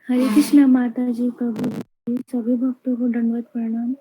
हरे कृष्णा माता जी, प्रभु जी, सभी भक्तों को दंडवत प्रणाम।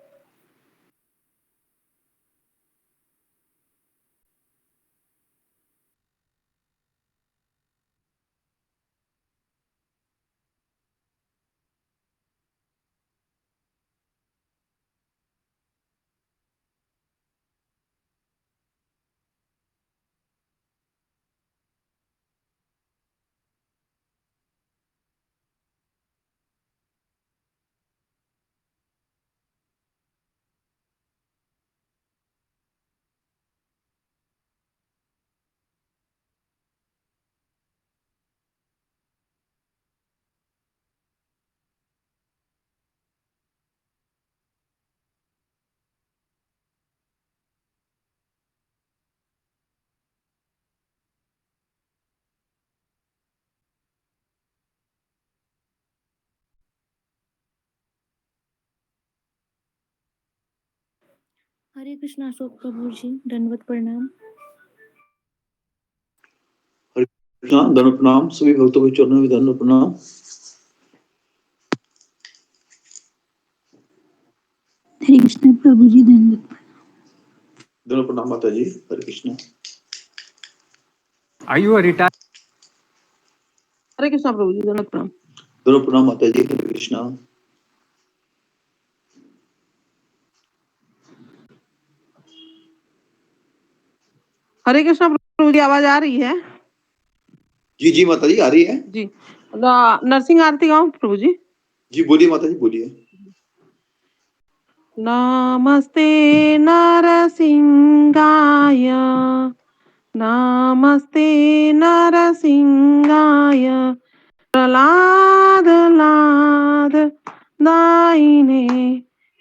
हरे कृष्णा अशोक प्रभु जी, दंडवत प्रणाम। हरे कृष्णा दंडवत प्रणाम। सभी भक्तों के चरणों में दंडवत प्रणाम। हरे कृष्णा प्रभु जी, दंडवत प्रणाम माता जी। हरे Krishna. Are you a retired? हरे कृष्णा प्रभु जी, दंडवत प्रणाम। दंडवत प्रणाम माता जी। हरे कृष्णा। हरे कृष्णा प्रभु जी, आवाज आ रही है? जी जी माता जी, आ रही है जी। नरसिंह आरती गाओ प्रभु जी। जी। बोलिए माता जी, बोलिए। नमस्ते नरसिंहाय, नमस्ते नरसिंहाय, प्रहलाद लाद दायिने,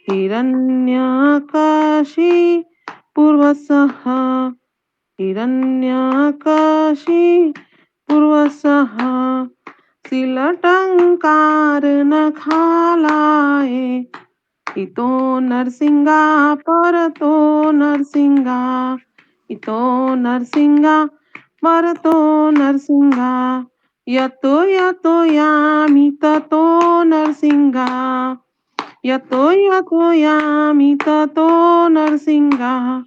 हिरण्यकशि पूर्वसः, हिरण्यकशि पूर्वसः, शिलटंकार नखालाए, इतो नरसिंहा परतो नरसिंहा, इतो नरसिंहा परतो नरसिंहा, यतो यतो यामि ततो नरसिंहा, यतो यतो यामि ततो नरसिंहा,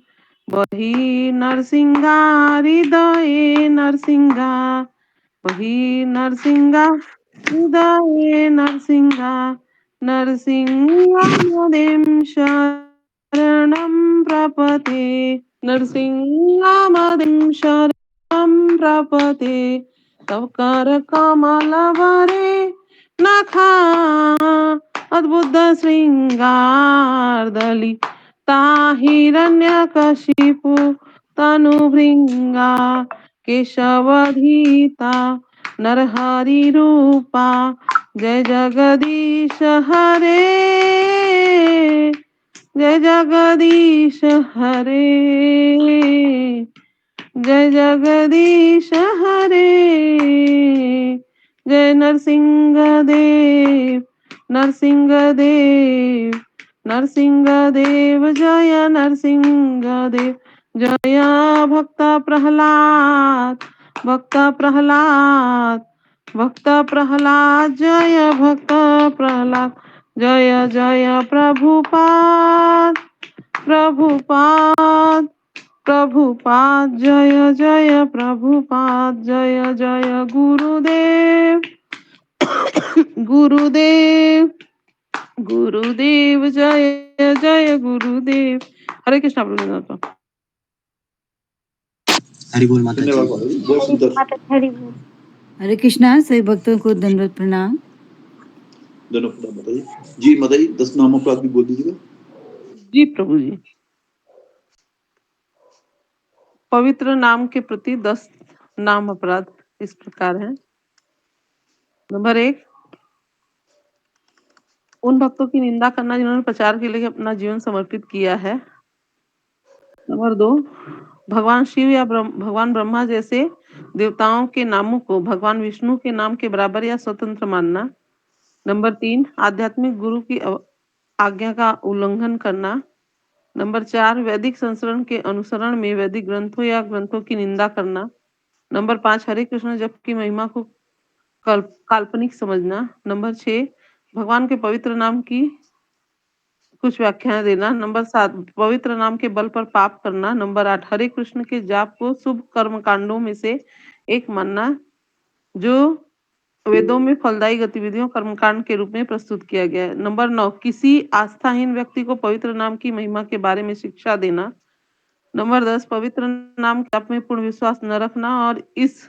वही नरसिंहा हृदये नरसिंहा, वही नरसिंहा हृदये नरसिंहा, नरसिंहामदिं शरणं प्रपते, नरसिंहामदिं शरणं प्रपते, तव कर कमलवरे नखा अद्भुत श्रृंगारदलि हिरण्यकशिपु तनुभृंगा, केशवधीता नरहरि रूपा, जय जगदीश हरे, जय जगदीश हरे, जय जगदीश हरे, जय नरसिंह देव, नरसिंह देव, नरसिंह देव, जय नरसिंह देव, जय भक्त प्रहलाद, भक्त प्रहलाद, भक्त प्रहलाद, जय भक्त प्रहलाद, जय जय प्रभुपाद, प्रभुपाद, प्रभुपाद, जय जय प्रभुपाद, जय जय गुरुदेव, गुरुदेव, गुरुदेव, जय जय गुरुदेव। हरे कृष्णा प्रभु। हरि बोल माता जी। धन्यवाद माता जी, बहुत सुंदर। हरे कृष्णा। सभी भक्तों को दंडवत प्रणाम। दंडवत प्रणाम माता जी। जी माता जी, 10 नामों पर भी बोल दीजिएगा। जी प्रभु जी। पवित्र नाम के प्रति 10 नाम अपराध इस प्रकार हैं। नंबर 1, उन भक्तों की निंदा करना जिन्होंने प्रचार के लिए अपना जीवन समर्पित किया है। नंबर 2, भगवान शिव या भगवान ब्रह्मा जैसे देवताओं के नामों को भगवान विष्णु के नाम के बराबर या स्वतंत्र मानना। नंबर 3, आध्यात्मिक गुरु की आज्ञा का उल्लंघन करना। नंबर 4, वैदिक संस्करण के अनुसरण में वैदिक ग्रंथों या ग्रंथों की निंदा करना। नंबर 5, हरे कृष्ण जप की महिमा को काल्पनिक समझना। नंबर 6 भगवान के पवित्र नाम की कुछ व्याख्याएं देना। नंबर 7 पवित्र नाम के बल पर पाप करना। नंबर 8 हरे कृष्ण के जाप को शुभ कर्म कांडों में से एक मानना जो वेदों में फलदायी गतिविधियों कर्मकांड के रूप में प्रस्तुत किया गया है। नंबर 9 किसी आस्थाहीन व्यक्ति को पवित्र नाम की महिमा के बारे में शिक्षा देना। नंबर 10 पवित्र नाम के आप में पूर्ण विश्वास न रखना और इस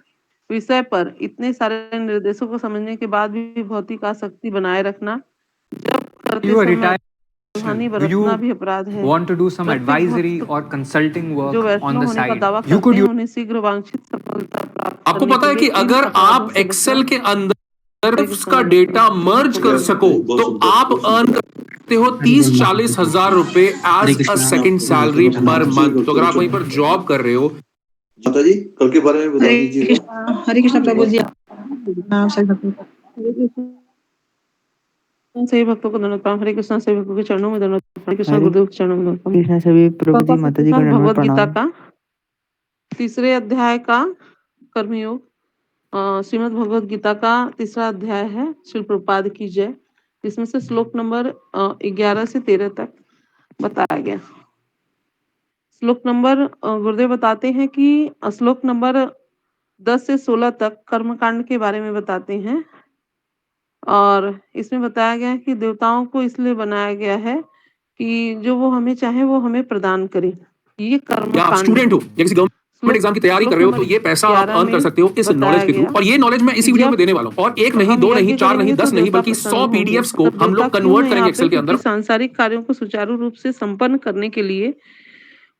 विषय पर इतने सारे निर्देशों को समझने के बाद भी भौतिक आसक्ति बनाए रखना। जब करते You are समय retired. सावधानी Do बरतना भी you अपराध है। want to do some प्रत्येक advisory भक्त or consulting जो work on वैष्णव the होने का side? दावा You करते could हैं use उन्हें शीघ्र वांछित सफलता प्राप्त आपको करने पता के है कि लिए इन अगर अपराधों आप से एक्सेल बचना के अंदर हरे उसका कृष्ण डेटा मर्ज कर सको बहुत तो सुंदर, आप बहुत अर्न सुंदर। करते हो 30-40 हजार रुपए as a second salary per month. तो अगर आप वहीं पर जॉब कर रहे हो माता जी कल के बारे में बता हरे दीजिएगा। कृष्ण प्रभु जी नाम से सभी भक्तों को दंडवत प्रणाम। हरे कृष्ण सभी भक्तों के चरणों में दंडवत प्रणाम। हरे कृष्ण हरे गुरुदेव के चरणों में दंडवत प्रणाम। कृष्ण सभी प्रभु जी माता जी का दंडवत भगवत गीता प्रणाम। का तीसरे अध्याय का कर्मयोग श्रीमद् भगवत गीता का तीसरा अध्याय है। श्री प्रभुपाद की जय। इसमें से श्लोक नंबर 11 से 13 तक बताया गया। श्लोक नंबर गुरुदेव बताते हैं कि श्लोक नंबर 10 से 16 तक कर्मकांड के बारे में बताते हैं और इसमें बताया गया है कि देवताओं को इसलिए बनाया गया है कि जो वो हमें चाहे वो हमें प्रदान करे। ये कर्म या आप कांड स्टूडेंट हो है। या किसी गवर्नमेंट एग्जाम की तैयारी कर रहे हो तो ये पैसा आप अर्न कर सकते हो इस नॉलेज के थ्रू। और ये नॉलेज मैं इसी वीडियो में देने वाला हूँ। और एक नहीं, दो नहीं, चार नहीं, 10 नहीं, बल्कि 100 पीडीएफ्स को हम लोग कन्वर्ट करेंगे एक्सेल के अंदर। सांसारिक कार्यों को सुचारू रूप से संपन्न करने के लिए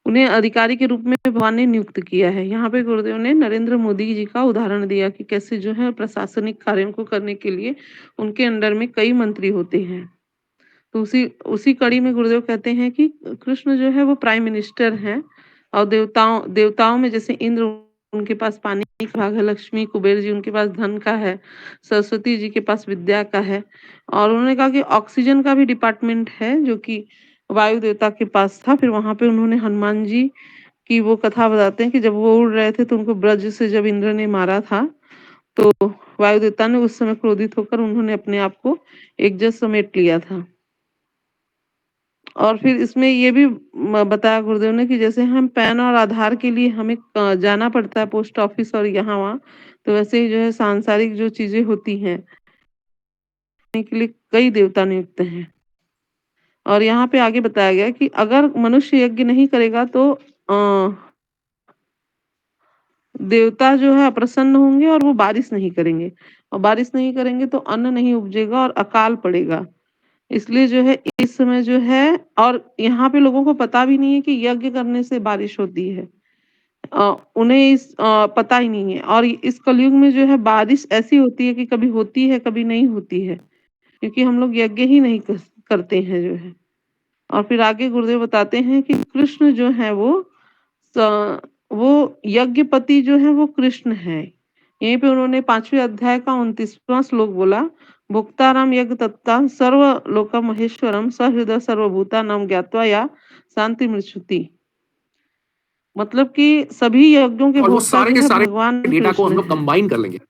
उन्हें अधिकारी के रूप में भगवान ने नियुक्त किया है। यहाँ पे गुरुदेव ने नरेंद्र मोदी जी का उदाहरण दिया कि कैसे जो है प्रशासनिक कार्यों को करने के लिए उनके अंडर में कई मंत्री होते हैं। तो उसी कड़ी में गुरुदेव कहते हैं कि कृष्ण जो है वो प्राइम मिनिस्टर हैं और देवताओं में जैसे इंद्र उनके पास पानी का भाग है, लक्ष्मी कुबेर जी उनके पास धन का है, सरस्वती जी के पास विद्या का है और उन्होंने कहा कि ऑक्सीजन का भी डिपार्टमेंट है जो कि वायु देवता के पास था। फिर वहां पे उन्होंने हनुमान जी की वो कथा बताते हैं कि जब वो उड़ रहे थे तो उनको ब्रज से जब इंद्र ने मारा था तो वायु देवता ने उस समय क्रोधित होकर उन्होंने अपने आप को एक जस समेट लिया था। और फिर इसमें ये भी बताया गुरुदेव ने कि जैसे हम पैन और आधार के लिए हमें जाना पड़ता है पोस्ट ऑफिस और यहाँ वहाँ, तो वैसे ही जो है सांसारिक जो चीजें होती हैं के लिए कई देवता नियुक्त हैं। और यहाँ पे आगे बताया गया कि अगर मनुष्य यज्ञ नहीं करेगा तो देवता जो है अप्रसन्न होंगे और वो बारिश नहीं करेंगे और बारिश नहीं करेंगे तो अन्न नहीं उपजेगा और अकाल पड़ेगा। इसलिए जो है इस समय जो है और यहाँ पे लोगों को पता भी नहीं है कि यज्ञ करने से बारिश होती है। उन्हें पता ही नहीं है। और इस कलयुग में जो है बारिश ऐसी होती है कि कभी होती है कभी नहीं होती है क्योंकि हम लोग यज्ञ ही नहीं करते हैं जो है। और फिर आगे गुरुदेव बताते हैं कि कृष्ण जो है वो यज्ञपति जो है वो कृष्ण है। यहीं पे उन्होंने 5वें अध्याय का 29वां श्लोक बोला, भोक्ताराम यज्ञ तत्ता सर्व लोक महेश्वरम सहृदय सर्वभूता नाम ज्ञात्वा या शांति मृत्युति। मतलब कि सभी यज्ञों के और वो भोक्ता सारे के जो है सारे भगवान डेटा को हम कृष्ण लोग है। कंबाइन कर लेंगे।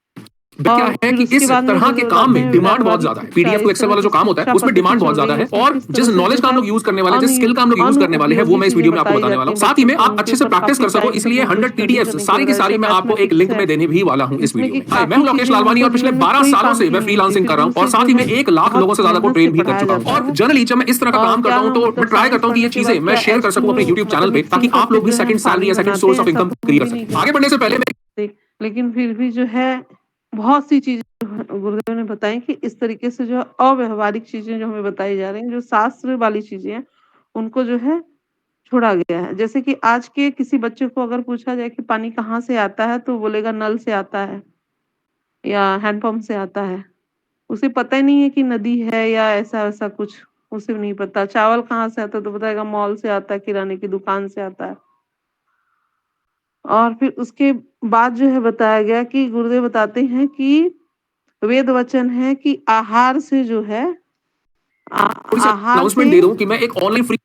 क्या और है फिर कि उसके इस बाद में तरह के गुरुदेव काम बताते में हैं डिमांड बहुत व्यावहारिक ज्यादा है। शिक्षा, पीडीएफ टू इस एक्सेल तरह वाला जो की काम होता है शिक्षा उसमें पद्धति डिमांड बहुत चल ज्यादा रही है। कि और किस तरह जिस से नॉलेज जो का हम है लोग यूज करने वाले, जिस स्किल का हम लोग यूज करने वाले हैं वो मैं इस वीडियो में आपको बताने वाला हूँ। साथ ही में आप अच्छे से प्रैक्टिस कर सको इसलिए 100 पीडीएफ सारी की सारी मैं आपको एक लिंक में देने भी वाला हूँ इस वीडियो में। हाय, मैं हूँ लोकेश लालवानी और पिछले 12 सालों से मैं फ्रीलांसिंग कर रहा हूँ और साथ ही में 1 लाख लोगों से ज्यादा को ट्रेन भी कर चुका हूँ। और जनरली जब मैं इस तरह का काम करता हूँ तो मैं ट्राई करता हूँ कि ये चीजें मैं शेयर कर सकूँ अपने यूट्यूब चैनल पे ताकि आप लोग भी सेकंड सैलरी या second source of income create कर सकें। आगे बढ़ने से पहले मैं लेकिन फिर भी जो है बहुत सी चीजें गुरुदेव ने बताई कि इस तरीके से जो अव्यवहारिक चीजें जो हमें बताई जा रही हैं, जो शास्त्र वाली चीजें हैं उनको जो है छोड़ा गया है। जैसे कि आज के किसी बच्चे को अगर पूछा जाए कि पानी कहाँ से आता है तो बोलेगा नल से आता है या हैंडपंप से आता है। उसे पता ही नहीं है कि नदी है या ऐसा वैसा कुछ उसे नहीं पता। चावल कहाँ से आता है तो बताएगा मॉल से आता है, किराने की दुकान से आता है। और फिर उसके बाद जो है बताया गया कि गुरुदेव बताते हैं कि वेद वचन है कि आहार से जो है आहार अनाउंसमेंट दे दूं कि मैं एक ऑनलाइन फ्री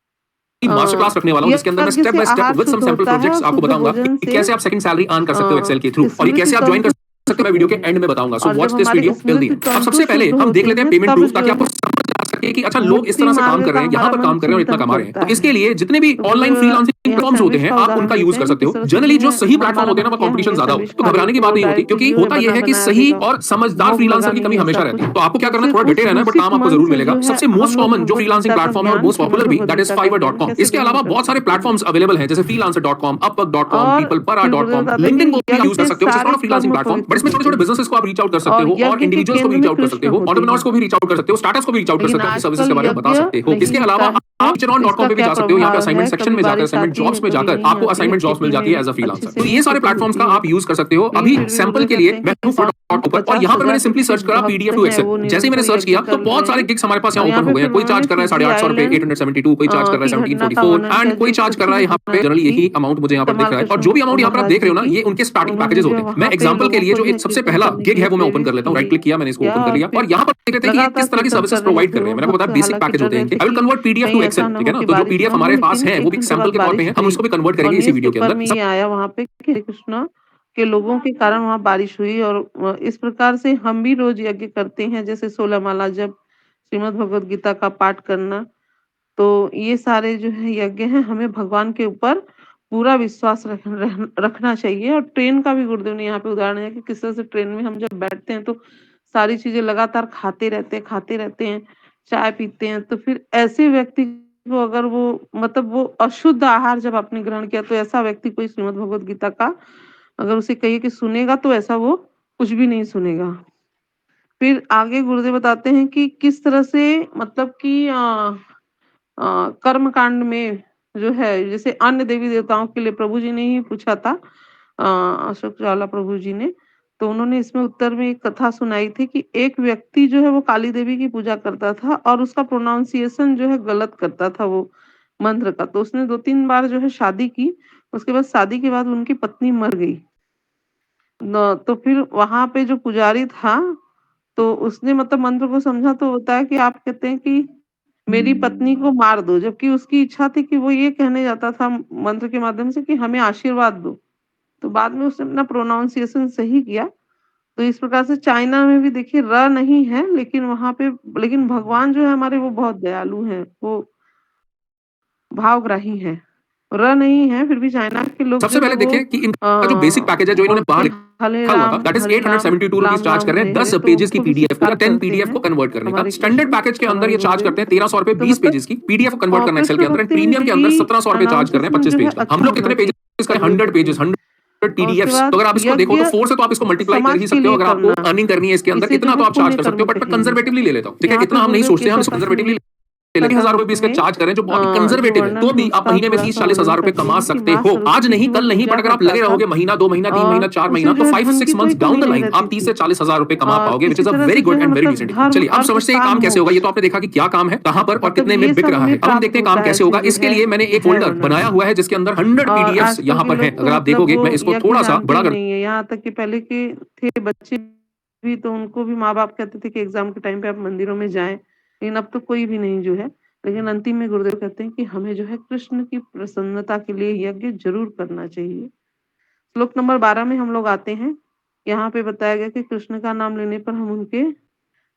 मास्टर क्लास रखने वाला हूं जिसके अंदर मैं step by step with some sample projects आपको बताऊंगा कि कैसे आप सेकंड सैलरी अर्न कर सकते हो एक्सेल के थ्रू और ये कैसे आप ज्वाइन कर सकते हैं, मैं वीडियो के एंड में बताऊंगा। सो और वॉच जब दिस हमारी video till the Smriti and. अब सबसे तंतु पहले शुद्ध हम देख होते लेते हैं हैं, पेमेंट तब प्रूफ, ताकि जो आपको समझ आ सके कि अच्छा लोग इस तरह से मुक्ति काम कर रहे हैं, मार्ग यहाँ पर का काम कर रहे हैं और इतना हमारा कमा रहे हैं। मन तो इसके लिए जितने भी तो ऑनलाइन फिर फ्रीलांसिंग यहाँ प्लेटफॉर्म्स होते सैंडविच हैं, का आप उदाहरण उनका यूज देते कर हैं सकते कि हो। किस तरह से जनरली जो है, सही प्लेटफॉर्म हमारा होते हैं ना, मन वो क्या कंपटीशन है, ज्यादा हो, सैंडविच तो खा घबराने की लेते बात हो, नहीं होती, डायरेक्ट क्योंकि जो होता यह है कि बना सही देगा, और समझदार भोग फ्रीलांसर की लगाने कमी है हमेशा ऐसा रहती है। कुछ। तो आपको क्या तो करना है, फिर थोड़ा उस डटे रहना है, बट दूषित काम आपको मन जरूर से मिलेगा। जो है सबसे हम मोस्ट लोग कॉमन जो भगवत फ्रीलांसिंग गीता का प्लेटफॉर्म है और ज्ञान मोस्ट श्रीमद् पॉपुलर भी, भगवत दैट इज गीता का ज्ञान fiverr.com। कैसे इसके ग्रहण अलावा कर बहुत सारे सकते हैं। प्लेटफॉर्म्स अवेलेबल हैं, जैसे freelancer.com, upwork.com, और peoplepara.com, फिर गुरुदेव बताते हैं लिंक्डइन को कि भी यज्ञ यूज कर से सकते हो, which is सारे not a freelancing कर्म platform, but पवित्र इसमें छोटे होते छोटे हैं बिजनेसेस को आप रीच आउट कर सकते और हो, और यज्ञ के इंडिविजुअल्स को भी केंद्र रीच में आउट कर सकते कृष्ण हो, होते एंटरप्रेन्योर्स हैं। को भी रीच आउट कर सकते हो, स्टार्टअप्स को भी रीच आउट कर लेकिन सकते हो, अपनी सर्विसेज आजकल के बारे में बता यज्ञ सकते हो। नहीं इसके अलावा दिखता आप है, Patreon.com इसका पे भी क्या जा सकते हो, यहाँ पे प्रभाव है, असाइनमेंट सेक्शन कभी में जाकर बारिश असाइनमेंट आती जॉब्स है में कभी जाकर नहीं आपको आती है, असाइनमेंट जॉब्स मिल खेती जाती में है एज अ अच्छे फ्रीलांसर। से तो नहीं ये सारे खेती प्लेटफॉर्म्स होती का है। आप यूज कर सकते हो। लेकिन अभी फिर भी सैंपल गुरुदेव के लिए कहते हैं मैं कि हूँ Fruit.com पर, और यहाँ पर मैंने 50,000 सिंपली सर्च दीक्षित करा भक्त PDF टू हैं, वो एक्सेल। जैसे ही मैंने निरंतर सर्च यज्ञ किया तो कर रहे बहुत सारे हैं। गिग्स हमारे पास और यहाँ यहाँ ओपन पे हो गए फिर हैं। कोई चार्ज उन्होंने कर रहा है फिजी 850 रुपए, आइलैंड 872, कोई चार्ज कर रहा है की घटना का 1744, वर्णन एंड किया कोई जिस चार्ज कर रहा है सच्ची यहाँ घटना पे जनरली थी यही अमाउंट मुझे यहाँ पर दिख कमाल रहा है। और कृष्ण जो भी अमाउंट यहाँ पर आप महाराज देख रहे जी हो ना, की, ये उनके स्टार्टिंग उन्होंने पैकेजेस जो होते हैं। मैं वहाँ पे एग्जांपल के लोगों लिए को जो जो है एक सबसे कीर्तन पहला करने के गिग है लिए वो मैं ओपन कर प्रेरित लेता हूँ। राइट किए क्लिक किया मैंने, इसको किया ओपन कर और लिया, और फिर यहाँ पर देख लेते हैं कि ये किस लगातार तरह की कीर्तन सर्विसेज कर रहे प्रोवाइड थे कर रहे वो हैं। मैंने आपको भक्त, बताया बेसिक हालांकि पैकेज डर होते हैं रहे कि थे आई विल कि कन्वर्ट PDF टू कहीं एक्सेल, ऐसा ना ठीक हो है ना। कि तो जो बारिश ना PDF हो, हमारे पास लेकिन है वो भी एक जगह सैंपल के तौर पे बारिश है, हम हुई उसको भी कन्वर्ट और करेंगे इसी वीडियो के न्यूज़पेपर अंदर। में ये आया वहाँ पे कि हरे कृष्णा के लोगों के कारण वहाँ बारिश हुई और इस प्रकार से हम भी रोज यज्ञ करते हैं, जैसे 16 माला जप, श्रीमद् भगवत गीता का पाठ करना। तो ये सारे जो है यज्ञ हैं, हमें भगवान के ऊपर पूरा विश्वास रखना चाहिए। और ट्रेन का भी गुरुदेव ने यहाँ पे उदाहरण है कि किस तरह से ट्रेन में हम जब बैठते हैं तो सारी चीजें लगातार खाते रहते हैं, चाय पीते हैं। तो फिर ऐसे व्यक्ति को अगर वो मतलब वो अशुद्ध आहार जब आपने ग्रहण किया, तो ऐसा व्यक्ति कोई श्रीमद् भगवत गीता का अगर उसे कहिए कि सुनेगा, तो ऐसा वो कुछ भी नहीं सुनेगा। फिर आगे गुरुदेव बताते हैं कि किस तरह से मतलब कि कर्म कांड में जो है, जैसे अन्य देवी देवताओं के लिए प्रभु जी ने ही पूछा था, अशोक ज्वाला प्रभु जी ने। तो उन्होंने इसमें उत्तर में एक कथा सुनाई थी कि एक व्यक्ति जो है वो काली देवी की पूजा करता था और उसका प्रोनाउंसिएशन जो है गलत करता था वो मंत्र का। तो उसने 2-3 बार जो है शादी की, उसके बाद शादी के बाद उनकी पत्नी मर गई। तो फिर वहां पे जो पुजारी था, तो उसने मतलब मंत्र को समझा, तो होता है कि आप कहते हैं कि मेरी पत्नी को मार दो, जबकि उसकी इच्छा थी कि वो ये कहने जाता था मंत्र के माध्यम से कि हमें आशीर्वाद दो। तो बाद में उसने अपना प्रोनाउंसिएशन सही किया। तो इस प्रकार से चाइना में भी देखिए र नहीं है, लेकिन वहां पे लेकिन भगवान जो है हमारे वो बहुत दयालु हैं, वो भावग्राही हैं। र नहीं है, फिर भी चाइना के लोग सबसे जो है पहले वो देखिए कि इनका जो बेसिक पैकेज है जो इन्होंने बाहर लिखा हुआ था, that is Hare Ram 872 rupees Ram charge Ram कर रहे हरे हैं 10 हरे, तो पेजेस की उनको भी PDF को या स्वीकार 10 करते PDF हैं को कन्वर्ट करने का। हमारे स्टैंडर्ड कृष्ण पैकेज के अंदर हमारे ये चार्ज गुरुदेव। करते हैं 1300 रुपए तो 20 मतलब पेजेस की। PDF को कन्वर्ट करना एक्सेल कृष्ण के अंदर, एंड भक्ति में प्रीमियम के अंदर डेली 1700 रुपए चार्ज कर रहे हैं 25 जो है पेज का। हम अच्छा लोग होना कितने पेजेस का, चाहिए 100 करते पेजेस, हैं। 100 और उसके PDFs। तो बाद अगर आप इसको देखो तो यज्ञ 4 से तो आप इसको मल्टीप्लाई कर समाज ही के सकते हो, लिए अगर आपको करना, अर्निंग करनी है इसके अंदर इसे जो इतना है तो आप चार्ज पुण्य कर सकते कर्म हो, बट मैं कहेंगे। कंजर्वेटिवली ले लेता हूँ, ठीक है। यहाँ पे इतना हम नहीं गुरुदेव सोचते, हम केशव इसको प्रसाद कंजर्वेटिवली का 1000 नाम रुपए इसके में चार्ज करें, जो बहुत ही जो कंजर्वेटिव है। वर्णन तो है भी आप उसका महीने में थोड़ा सा 30-40 हजार वर्णन रुपए करते कमा हैं कि सकते माँ हो। आज सरस्वती नहीं, की वो कल नहीं, पूजा बट अगर आप करता लगे था रहोगे महीना 2 महीना 3 महीना और 4 उसे महीना, जो तो है 5-6 धन की कोई मंथ्स डाउन कमी द नहीं लाइन आप रहती 30 थी। से 40 हजार रुपए कमा और पाओगे, विच इसी इज अ तरह वेरी से जो गुड है एंड वेरी मतलब रिसेंट। धर्म चलिए अब अर्थ समझते हैं काम काम कैसे होगा। ये मोक्ष, तो आपने देखा कि क्या काम है, कहां पर और मतलब कितने ये में बिक सब रहा हमें है। अब हम प्राप्त देखते हैं काम होता है कैसे होगा। ऐसे जो इसके है लिए मैंने एक है फोल्डर वर्णन। बनाया हुआ है जिसके अंदर 100 और PDFs आजकल यहाँ के पर है। लोग अगर तो आप मतलब देखोगे, वो मैं इसको यज्ञ थोड़ा सा जानते बड़ा ही कर नहीं है। यहाँ तक कि पहले के थे बच्चे भी, तो उनको भी माँ बाप कहते थे कि एग्जाम के टाइम पे आप मंदिरों में जाएं, लेकिन अब तो कोई भी नहीं जो है। लेकिन अंतिम में गुरुदेव कहते हैं कि हमें जो है कृष्ण की प्रसन्नता के लिए यज्ञ जरूर करना चाहिए। श्लोक नंबर 12 में हम लोग आते हैं। यहाँ पे बताया गया कि कृष्ण का नाम लेने पर हम उनके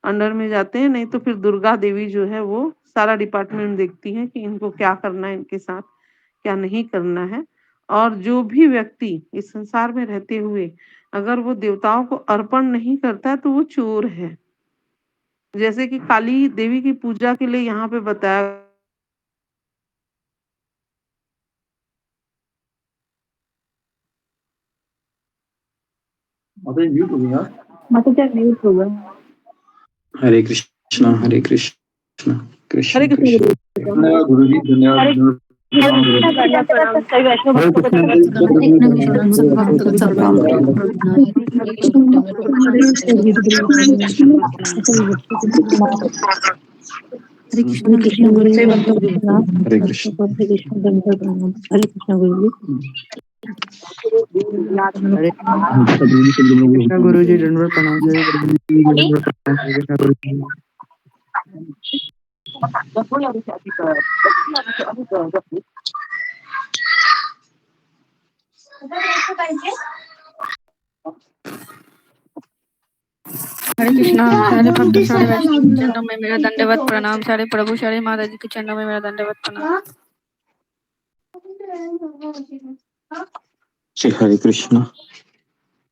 अंडर में जाते हैं, नहीं तो फिर दुर्गा देवी जो है वो सारा डिपार्टमेंट देखती है कि इनको क्या करना है, इनके साथ क्या नहीं करना है। और जो भी व्यक्ति इस संसार में रहते हुए अगर वो देवताओं को अर्पण नहीं करता है, तो वो चोर है। जैसे कि काली देवी की पूजा के लिए यहाँ पे बताया माता जी म्यूट हो गई यार। माता जी म्यूट हो गए। हरे कृष्णा हरे कृष्णा कृष्ण हरे कृष्ण कृष्ण। गुरु। धन्यवाद गुरु जी, धन्यवाद। हरे प्रणाम गुरु जी। कृष्ण प्रणाम। सही वैष्णव हरे भक्तों को कृष्ण दंडवत हरे प्रणाम। कृष्ण प्रणाम। हरे कृष्ण प्रणाम। हरे कृष्ण गुरु जी भक्तों को प्रणाम। हरे कृष्ण। हरे कृष्ण दंडवत प्रणाम। हरे कृष्ण गुरु जी। हरे कृष्णा गुरु जी, दंडवत प्रणाम। सभी दंडवत प्रणाम। हरे कृष्णा गुरु जी। हरे कृष्णा। सारे भक्त सारे वैष्णव के चरणों में मेरा दंडवत प्रणाम। सारे प्रभु सारे माता जी के चरणों में मेरा दंडवत प्रणाम। श्री हरे कृष्णा।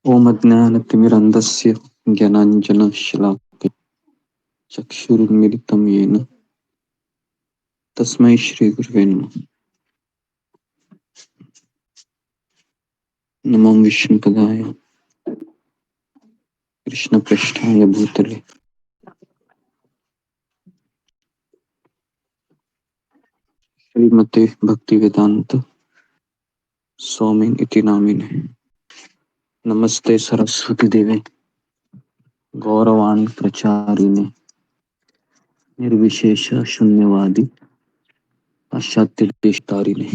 ओम अज्ञानतिमिरन्धस्य ज्ञानाञ्जनशलाकया चक्षुरुन्मिलितं येन तस्मै श्रीगुरुवे नमः। नमो विष्णुपदाय कृष्णपृष्ठाय भूतले श्रीमते भक्तिवेदांत स्वामिन इति नामिने। नमस्ते सरस्वती देवे गौरवाणी प्रचारिणे निर्विशेष शून्यवादी पाश्चात्य देशतारिणे।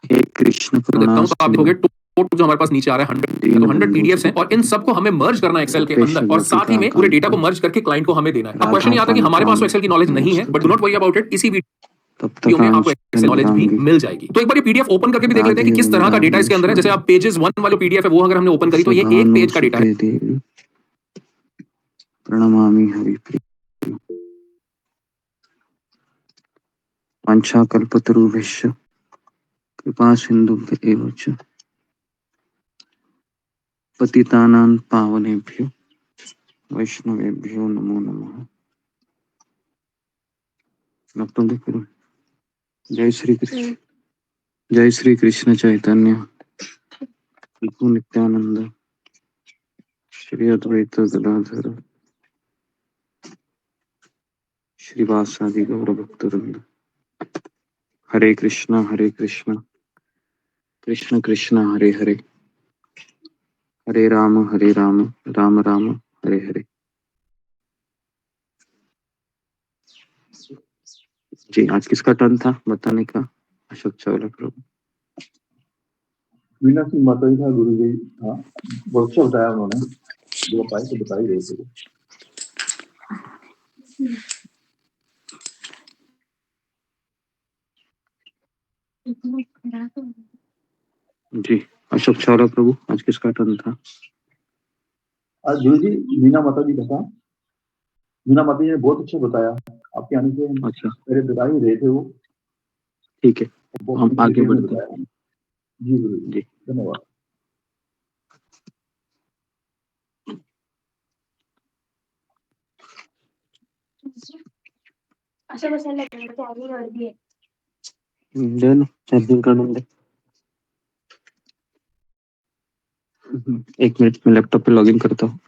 हे कृष्ण देता हूं तो आप देखोगे करुणा टोटल जो हमारे पास नीचे आ रहा है 100 तो 100 पीडीएफ्स हैं और इन सबको हमें मर्ज करना है एक्सेल के अंदर और साथ ही में पूरे डेटा को मर्ज करके क्लाइंट को हमें देना है। अब क्वेश्चन ये आता है कि हमारे पास तो एक्सेल की नॉलेज नहीं है, but do not worry about it. इसी वीडियो में आपको एक्सेल नॉलेज भी मिल जाएगी। तो एक बार ये पीडीएफ ओपन करके भी देख लेते हैं कि किस तरह का डेटा इसके अंदर है। जैसे आप पेजेस 1 वाली पीडीएफ है वो अगर हमने ओपन करी तो ये एक पेज का डेटा है। प्रणमामि हरिप्रिय वाञ्छाकल्पतरुभ्यश्च कृपा सिन्धुभ्य एव च पतितानां पावनेभ्यो वैष्णवेभ्यो नमो नमः। डॉक्टर देखो। जय श्री कृष्ण चैतन्य प्रभु नित्यानंद श्री अद्वैत गदाधर श्रीवासादि गौर भक्तवृंद। हरे कृष्णा कृष्ण कृष्ण हरे हरे, हरे राम राम राम हरे हरे। जी आज किसका टर्न था बताने का? अशोक चावला प्रभु। वीना सिंह माता जी था, गुरु जी था, बहुत अच्छा बताया उन्होंने, जो पाए तो बता ही रहे थे। जी अशोक चावला प्रभु आज किसका टर्न था? आज गुरु जी मीना माता जी का था। मीना माता जी ने बहुत अच्छा बताया, आपके आने से अच्छा पहले बता ही रहे थे वो। ठीक है हम आगे बढ़ते हैं। जी गुरु जी धन्यवाद। चार्जिंग कर दूंगा। एक मिनट में लैपटॉप पे लॉगिन करता हूँ।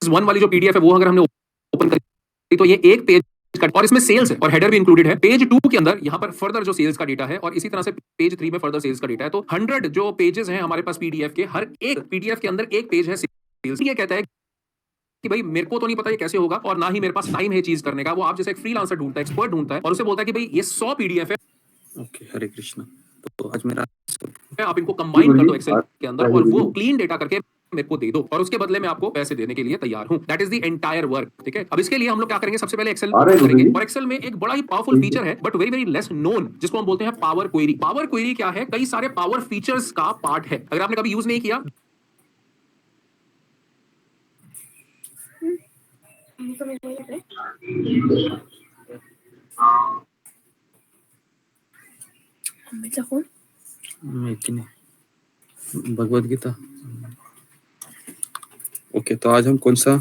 वन वाली जो पीडीएफ है वो अगर हमने ओपन करी तो ये एक पेज का और इसमें सेल्स है और हेडर भी इंक्लूडेड है। पेज 2 के अंदर यहाँ पर फर्दर जो सेल्स का डेटा है और इसी तरह से पेज 3 में फर्दर सेल्स का डेटा है। तो 100 जो पेजेस हैं हमारे पास पीडीएफ के, हर एक पीडीएफ के अंदर एक पेज है सेल्स। ये कहता है कि भाई मेरे को तो नहीं पता ये कैसे होगा और ना ही मेरे पास टाइम है चीज करने का। वो आप जैसे एक फ्रीलांसर ढूंढता है, एक्सपर्ट ढूंढता है और उसे बोलता है कि भाई ये 100 पीडीएफ है। ओके हरे कृष्ण। तो आज मेरा आप इनको कंबाइन कर दो एक्सेल के अंदर और वो क्लीन डेटा करके मेरे को दे दो और उसके बदले में आपको पैसे देने के लिए तैयार हूं। That is the entire work. ठीक है, अब इसके लिए हम लोग क्या करेंगे, सबसे पहले एक्सेल करेंगे और एक्सेल में एक बड़ा ही पावरफुल फीचर है but very very less known, जिसको हम बोलते हैं पावर क्वेरी। पावर क्वेरी क्या है? कई सारे पावर फीचर्स का पार्ट है। अगर आपने कभी यूज नहीं किया भगवद गीता। ओके तो आज हम कौन सा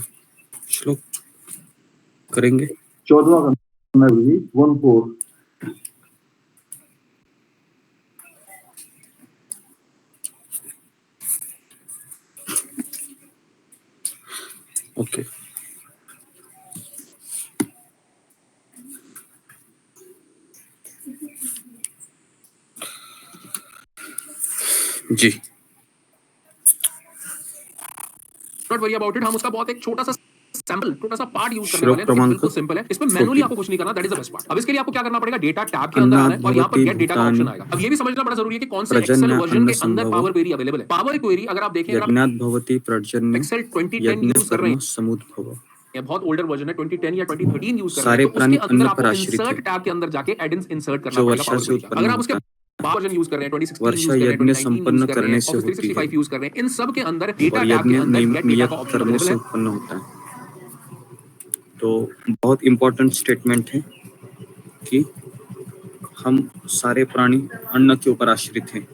श्लोक करेंगे? 14वां करना है गुरु जी, 14। ओके जी नॉट वरी अबाउट इट, हम उसका बहुत एक छोटा सा सैंपल, छोटा सा पार्ट यूज करने श्लोक वाले हैं। क्रमांक बिल्कुल सिंपल है, इसमें मैनुअली 14 आपको कुछ नहीं करना, that is the best part. अब इसके लिए आपको क्या करना पड़ेगा, डेटा टैब के अंदर आना है और यहाँ पर अन्नाद्भवति गेट डेटा का ऑप्शन भूतानि आएगा। अब ये भी समझना बड़ा जरूरी है कि कौन से एक्सेल प्रजन्य वर्जन अन्न के अंदर संभव पावर क्वेरी अवेलेबल है। पावर क्वेरी अगर आप देखें, अगर आप यज्ञाद्भवति पर्जन्य एक्सेल 2010 यज्ञ यूज कर रहे कर्म हैं, समुद्भव। ये बहुत ओल्डर वर्जन है, 2010 या 2013 यूज कर रहे सारे हैं, तो प्राणी उसके अंदर अन्न आपको पर आश्रित इंसर्ट है टैब के अंदर जाके एडिंग्स इंसर्ट करना जो पड़ेगा वर्षा पावर से क्वेरी का। उत्पन्न अगर आप होता उसके है। वर्जन यूज कर रहे हैं, 2016 वर्षा यूज कर रहे हैं, यज्ञ 2019 संपन्न यूज कर रहे करने हैं, से ऑफिस होती है 365 यूज कर रहे हैं, इन सब के अंदर डेटा और टैब यज्ञ के अंदर गेट डेटा नियत का ऑप्शन कर्मों अवेलेबल से है। उत्पन्न होता है। तो बहुत इंपॉर्टेंट स्टेटमेंट है कि हम सारे प्राणी अन्न के ऊपर आश्रित हैं।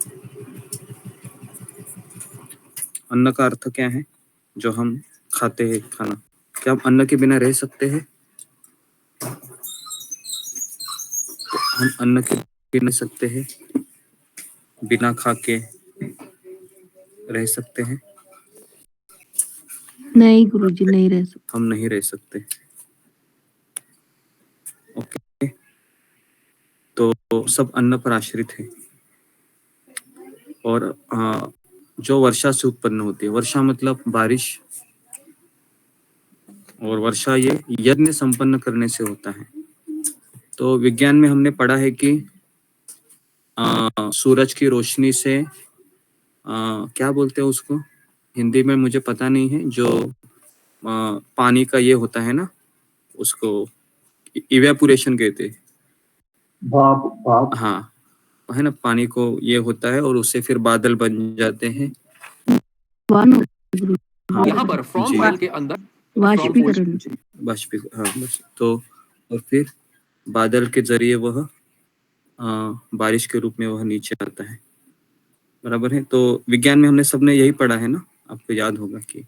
अन्न का अर्थ क्या है, जो हम खाते हैं खाना। क्या हम अन्न के बिना रह सकते हैं? तो हम अन्न के बिना रह सकते हैं, बिना खा के रह सकते हैं? नहीं गुरुजी, नहीं रह सकते। हम नहीं रह सकते। ओके, तो सब अन्न पर आश्रित है। और जो वर्षा से उत्पन्न होती है, वर्षा मतलब बारिश, और वर्षा ये यज्ञ संपन्न करने से होता है। तो विज्ञान में हमने पढ़ा है कि सूरज की रोशनी से क्या बोलते हैं उसको, हिंदी में मुझे पता नहीं है, जो पानी का ये होता है ना, उसको इवेपोरेशन कहते हैं। भाप हाँ, है ना, पानी को ये होता है और उससे फिर बादल बन जाते हैं। हाँ यहाँ पर फ्रॉम जी, ऑयल के अंदर वाष्पीकरण। हाँ बस। तो और फिर बादल के जरिए वह बारिश के रूप में वह नीचे आता है, बराबर है। तो विज्ञान में हमने सबने यही पढ़ा है ना, आपको याद होगा कि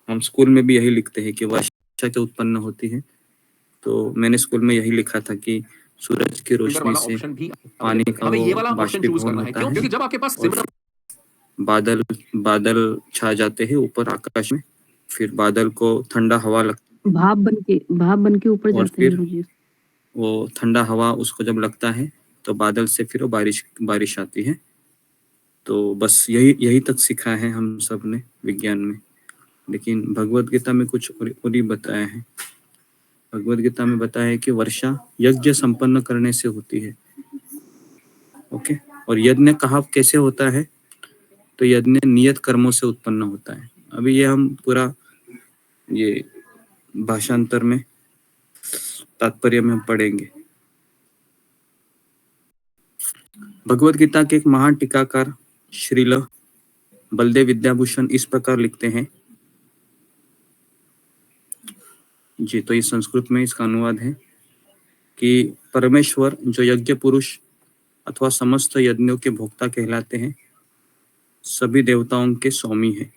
हम स्कूल में भी यही लिखते हैं कि वर्षा के उत्पन्न होती है। तो मैंने स्कूल में यही लिखा था कि सूरज की रोशनी वाला से ऑप्शन भी पानी का हमें ये वाला वो ऑप्शन चूज बाष्पीभवन करना है। होता क्यों? है क्योंकि जब आपके पास और बादल छा जाते हैं ऊपर आकाश में, फिर बादल को ठंडा हवा लगती भाप बन के ऊपर और जाते हैं फिर गुरुजी। वो ठंडा हवा उसको जब लगता है तो बादल से फिर वो बारिश आती है। तो बस यही तक सीखा है हम सब ने विज्ञान में। लेकिन भगवत गीता में कुछ और ही बताया है। भगवत गीता में बताया है कि वर्षा यज्ञ संपन्न करने से होती है। ओके, और यज्ञ कहाँ कैसे होता है, तो यज्ञ नियत कर्मों से उत्पन्न होता है। अभी ये हम पूरा ये भाषांतर में तात्पर्य में हम पढ़ेंगे। भगवत गीता के एक महान टीकाकार श्रील बलदेव विद्याभूषण इस प्रकार लिखते हैं जी, तो ये संस्कृत में इसका अनुवाद है कि परमेश्वर जो यज्ञ पुरुष अथवा समस्त यज्ञों के भोक्ता कहलाते हैं, सभी देवताओं के स्वामी है।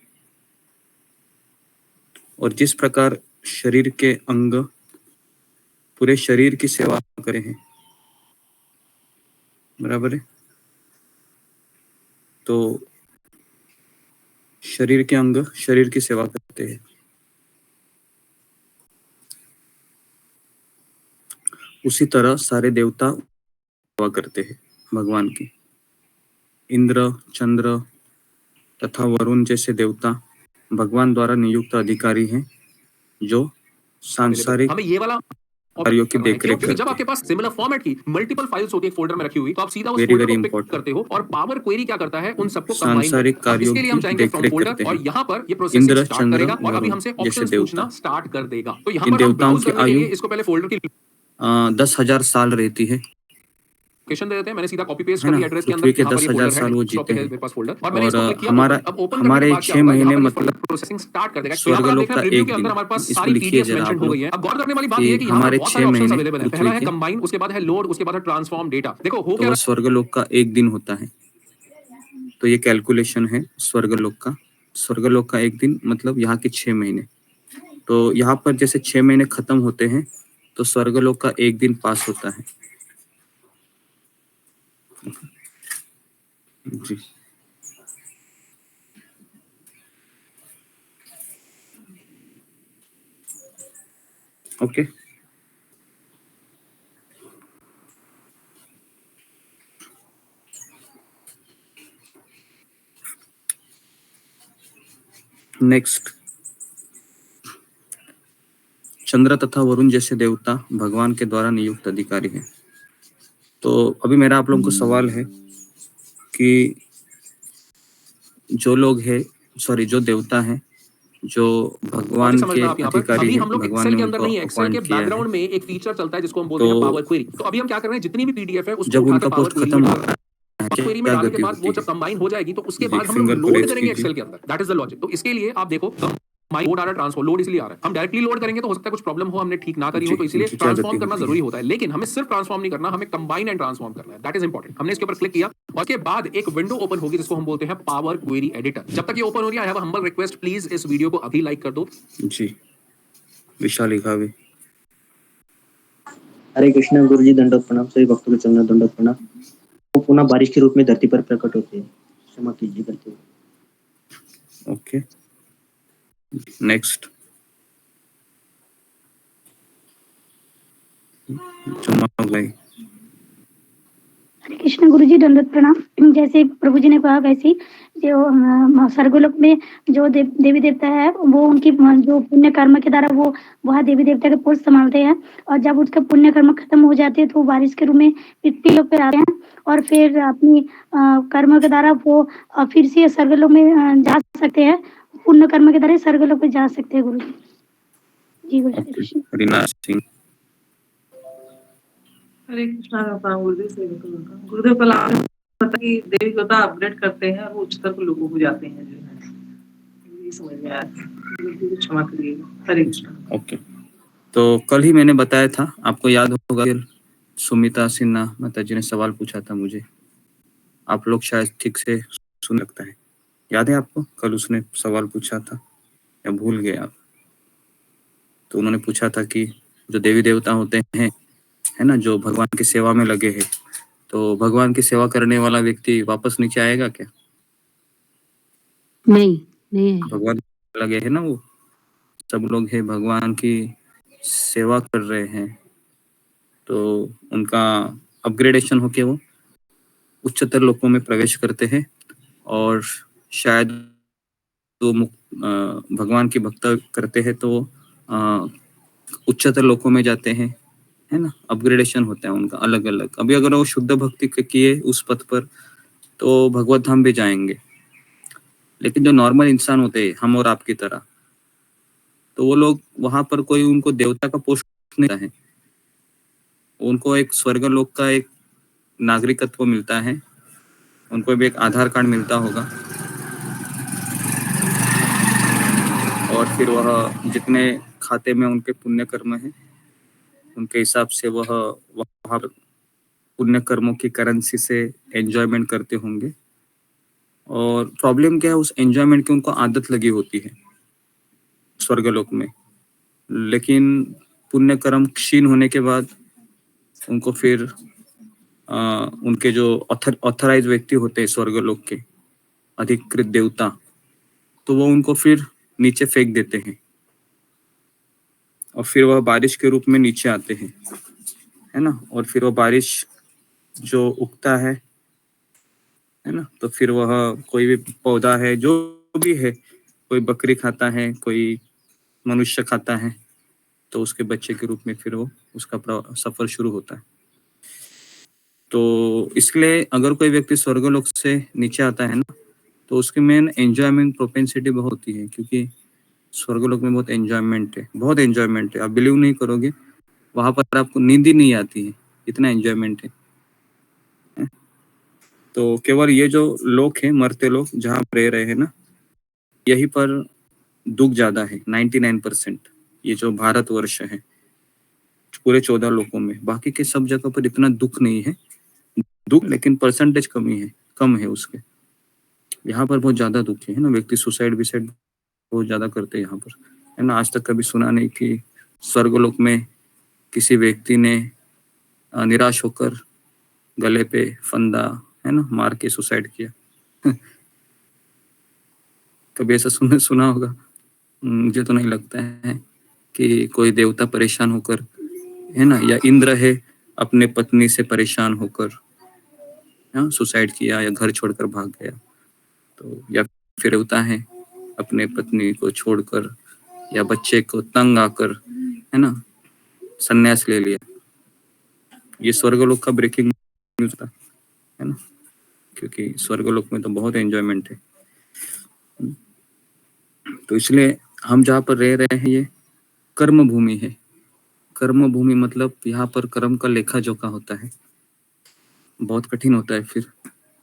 और जिस प्रकार शरीर के अंग पूरे शरीर की सेवा करे हैं, बराबर है। तो शरीर के अंग शरीर की सेवा करते हैं, उसी तरह सारे देवता सेवा करते हैं भगवान की। इंद्र, चंद्र तथा वरुण जैसे देवता भगवान द्वारा नियुक्त अधिकारी हैं जो सांसारिक हमें ये वाला कार्यों की देखरेख क्योंकि करते जब आपके पास सिमिलर फॉर्मेट की मल्टीपल फाइल्स होती है फोल्डर में रखी हुई, तो आप सीधा उस Very, फोल्डर very को पिक important. करते हो और पावर क्वेरी क्या करता है, उन सबको कंबाइन सांसारिक करता है। अब कार्यों इसके लिए हम की जाएंगे फ्रॉम देखरेख फोल्डर करते और हैं। यहाँ पर ये प्रोसेसिंग इंद्र, स्टार्ट चंद्र, करेगा और अभी वरुण हमसे जैसे ऑप्शंस देवता। पूछना स्टार्ट कर देगा। तो यहाँ इन पर हम देवताओं ब्राउज की करने के आयु लिए इसको पहले फोल्डर की 10,000 साल रहती है, लोकेशन दे देते हैं। मैंने सीधा कॉपी पेस्ट है कर ना। दिया एड्रेस के पृथ्वी अंदर, के यहाँ पर ये 10,000 फोल्डर है, साल वो डेस्कटॉप जीते पे है हैं। मेरे पास फोल्डर, और मैंने और इसको क्लिक किया हमारा ओपन। अब ओपन करने के बाद क्या होगा, महीने यहाँ पर ये मतलब प्रोसेसिंग स्टार्ट कर देगा। तो यहाँ पर आप स्वर्गलोक देख रहे का हैं प्रीव्यू एक के अंदर दिन। हमारे पास इसको सारी लिखिए पीडीएफ जरा मेंशन आप हो लोग गई है। अब गौर करने वाली बात ये है कि यहाँ पर हमारे बहुत 6 सारे ऑप्शंस महीने अवेलेबल है। पहला है पृथ्वी के, कंबाइन, उसके बाद है लोड, उसके बाद है ट्रांसफॉर्म डेटा। देखो हो तो क्या वह स्वर्गलोक का एक दिन होता है। तो ये कैलकुलेशन है स्वर्गलोक का। स्वर्गलोक का एक दिन मतलब यहाँ के 6 महीने। तो यहाँ पर जैसे 6 महीने खत्म होते हैं तो स्वर्गलोक का एक दिन पास होता है जी। ओके, नेक्स्ट चंद्र तथा वरुण जैसे देवता भगवान के द्वारा नियुक्त अधिकारी हैं। तो अभी मेरा आप लोगों को सवाल है कि जो लोग है जो देवता हैं, जो भगवान के अधिकारी अभी हैं, हम लोग भगवान एक्सेल ने के अंदर उनको नहीं है, एक्सेल के अपॉइंट किया है, बैकग्राउंड में एक फीचर चलता है जिसको हम बोलते हैं पावर क्वेरी। तो अभी हम क्या कर रहे हैं, जितनी भी पीडीएफ है उसको जब उठा उनका के पावर पोस्ट खत्म होता है क्वेरी में क्या डालने के गति बाद वो होती जब कंबाइन हो जाएगी तो उसके जी, बाद हम लोग finger को लोड raise करेंगे कीजिए। एक्सेल के अंदर। That is the logic. तो इसके लिए आप देखो लोड आ रहा है, ट्रांसफॉर्म लोड इसलिए आ रहा है। हम डायरेक्टली लोड करेंगे तो हो सकता है कुछ प्रॉब्लम हो, हमने ठीक ना करी हो, तो इसलिए इनकी क्या ट्रांसफॉर्म गति करना होती है? जरूरी होता है। लेकिन हमें सिर्फ ट्रांसफॉर्म नहीं करना, हमें कंबाइन एंड ट्रांसफॉर्म करना है। That is important. हमने इसके ऊपर क्लिक किया और उसके बाद एक विंडो ओपन होगी जिसको हम बोलते हैं पावर क्वेरी एडिटर। जब तक ये ओपन हो रही है, I have a humble request, please इस वीडियो को अभी लाइक कर दो। जी, विशाल लिखावे। हरे कृष्ण गुरु जी, दंडवत प्रणाम। सभी भक्तों के चरणों में दंडवत प्रणाम। वो पुनः बारिश के रूप में धरती पर प्रकट होते हैं, क्षमा कीजिए करते हुए। ओके, नेक्स्ट भाई। हरे कृष्ण गुरु जी, दंडवत प्रणाम। जैसे प्रभु जी ने कहा वैसे जो स्वर्गलोक में जो देवी देवता है वो उनकी जो पुण्य कर्म के द्वारा वो वह देवी देवता के पोस्ट संभालते हैं, और जब उसका पुण्य कर्म खत्म हो जाते हैं तो वो बारिश के रूप में पृथ्वी लोक पे आते हैं और फिर अपनी कर्म के द्वारा वो फिर से स्वर्गलोक में जा सकते हैं। पुण्य कर्म के द्वारा स्वर्गलोक पे जा सकते हैं गुरु जी। जी गुरु ओके, कृष्ण। हरिनाथ सिंह। हरे कृष्णा का गुरुदेव से गुरुदेव कल आपने बताया कि देवी देवता अपग्रेड करते हैं और वो उच्चतर को लोगों हो जाते हैं, जो है ये समझ में आया। गुरुदेव क्षमा करिएगा। हरे कृष्णा। ओके, तो कल ही मैंने बताया था, आपको याद होगा, सुमिता सिन्हा माता जी ने सवाल पूछा था मुझे, आप लोग शायद ठीक से सुन लगता है, याद है आपको? कल उसने सवाल पूछा था या भूल गए आप? तो उन्होंने पूछा था कि जो देवी देवता होते हैं, है ना, जो भगवान की सेवा में लगे हैं, तो भगवान की सेवा करने वाला व्यक्ति वापस नीचे आएगा क्या? नहीं भगवान लगे हैं ना, वो सब लोग हैं, भगवान की सेवा कर रहे हैं, तो उनका अपग्रेडेशन होके वो उच्चतर लोकों में प्रवेश करते हैं और शायद तो भगवान की भक्ति करते हैं तो उच्चतर लोकों में जाते हैं, है ना, अपग्रेडेशन होता है उनका अलग अलग। अभी अगर वो शुद्ध भक्ति किए उस पथ पर तो भगवत धाम भी जाएंगे, लेकिन जो नॉर्मल इंसान होते हैं हम और आपकी तरह, तो वो लोग वहां पर कोई उनको देवता का पोस्ट नहीं है, उनको एक स्वर्गलोक का एक नागरिकत्व मिलता है, उनको भी एक आधार कार्ड मिलता होगा, और फिर वह जितने खाते में उनके पुण्य कर्म है उनके हिसाब से वह वहाँ पुण्य कर्मों की करेंसी से एंजॉयमेंट करते होंगे। और प्रॉब्लम क्या है, उस एंजॉयमेंट की उनको आदत लगी होती है स्वर्गलोक में, लेकिन पुण्य कर्म क्षीण होने के बाद उनको फिर उनके जो ऑथराइज व्यक्ति होते हैं स्वर्गलोक के अधिकृत देवता, तो वो उनको फिर नीचे फेंक देते हैं और फिर वह बारिश के रूप में नीचे आते हैं, है ना, और फिर वह बारिश जो उगता है ना, तो फिर वह कोई भी पौधा है जो भी है, कोई बकरी खाता है, कोई मनुष्य खाता है, तो उसके बच्चे के रूप में फिर वो उसका सफर शुरू होता है। तो इसलिए अगर कोई व्यक्ति स्वर्गलोक से नीचे आता है ना, तो उसकी मेन एंजॉयमेंट प्रोपेंसिटी बहुत होती है, क्योंकि स्वर्गलोक में बहुत एंजॉयमेंट है, बहुत एंजॉयमेंट है। आप बिलीव नहीं करोगे, वहां पर आपको नींद ही नहीं आती है, इतना एंजॉयमेंट है। तो केवल ये जो लोग हैं, मरते लोग जहाँ रह रहे हैं ना, यहीं पर दुख ज्यादा है, 99%। ये जो भारतवर्ष है पूरे 14 लोगों में, बाकी के सब जगह पर इतना दुख नहीं है, दुख लेकिन परसेंटेज कम है उसके। यहाँ पर बहुत ज्यादा दुख है ना, व्यक्ति सुसाइड बहुत ज्यादा करते हैं यहाँ पर, है ना। आज तक कभी सुना नहीं कि स्वर्गलोक में किसी व्यक्ति ने निराश होकर गले पे फंदा, है ना, मार के सुसाइड किया। कभी ऐसा सुना होगा? मुझे तो नहीं लगता है कि कोई देवता परेशान होकर, है ना, या इंद्र है अपने पत्नी से परेशान होकर सुसाइड किया या घर छोड़कर भाग गया, तो या फिर देवता है अपने पत्नी को छोड़कर या बच्चे को तंग आकर, है ना, संन्यास ले लिया। ये स्वर्गलोक का ब्रेकिंग न्यूज था, है ना, क्योंकि स्वर्गलोक में तो बहुत एंजॉयमेंट है। तो इसलिए हम जहाँ पर रह रहे हैं ये कर्म भूमि है। कर्म भूमि मतलब यहाँ पर कर्म का लेखा जोखा होता है, बहुत कठिन होता है। फिर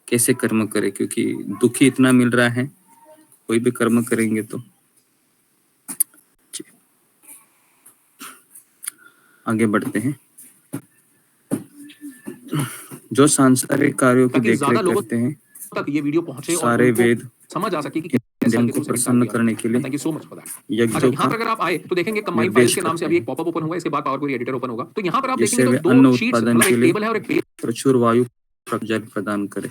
कैसे कर्म करे, क्योंकि दुख ही इतना मिल रहा है, कोई भी कर्म करेंगे तो। आगे बढ़ते हैं। जो सांसारिक कार्यों की देखरेख करते हैं, तक ये वीडियो पहुंचे सारे और वेद समझ आ सके कि देव को प्रसन्न करने के लिए thank you so much for that. यज्ञों अच्छा, का यहाँ पर अगर आप आए तो देखेंगे कंबाइंड निर्देश फाइल्स के नाम से अभी एक पॉपअप ओपन हुआ, इसके बाद पावर क्वेरी एडिटर ओपन होगा। तो यहाँ पर आप जिससे देखेंगे वे तो अन्न दो शीट्स, उत्पादन मतलब के एक लिए टेबल है और एक पेज। प्रचुर वायु जल प्रदान करे।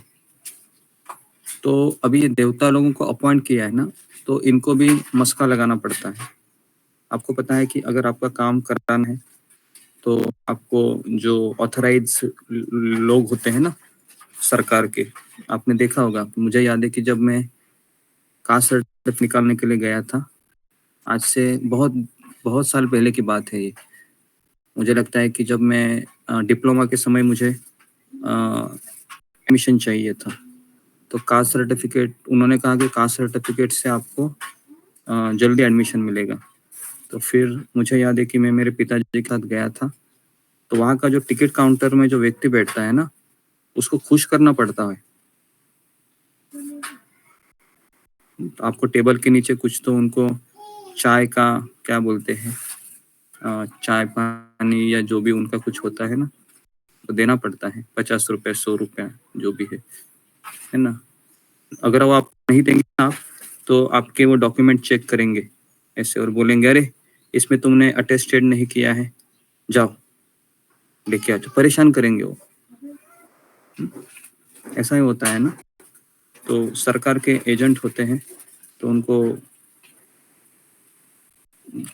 तो अभी ये देवता लोगों को अपॉइंट किया है ना, तो इनको भी मस्का लगाना पड़ता है। आपको पता है कि अगर आपका काम कराना है तो आपको जो ऑथराइज लोग होते हैं ना सरकार के, आपने देखा होगा। मुझे याद है कि जब मैं कास्ट सर्टिफिकेट निकालने के लिए गया था, आज से बहुत साल पहले की बात है ये। मुझे लगता है कि जब मैं डिप्लोमा के समय मुझे एडमिशन चाहिए था, तो कास्ट सर्टिफिकेट, उन्होंने कहा कि कास्ट सर्टिफिकेट से आपको जल्दी एडमिशन मिलेगा। तो फिर मुझे याद है कि मैं मेरे पिताजी के साथ गया था, तो वहाँ का जो टिकट काउंटर में जो व्यक्ति बैठता है ना, उसको खुश करना पड़ता है। तो आपको टेबल के नीचे कुछ तो उनको चाय का क्या बोलते हैं, चाय पानी या जो भी उनका कुछ होता है ना, तो देना पड़ता है। 50 रुपये 100 रुपये जो भी है ना। अगर वो आप नहीं देंगे आप, तो आपके वो डॉक्यूमेंट चेक करेंगे ऐसे और बोलेंगे अरे इसमें तुमने अटेस्टेड नहीं किया है, जाओ लेके आ जाओ, परेशान करेंगे वो। ऐसा ही होता है ना। तो सरकार के एजेंट होते हैं, तो उनको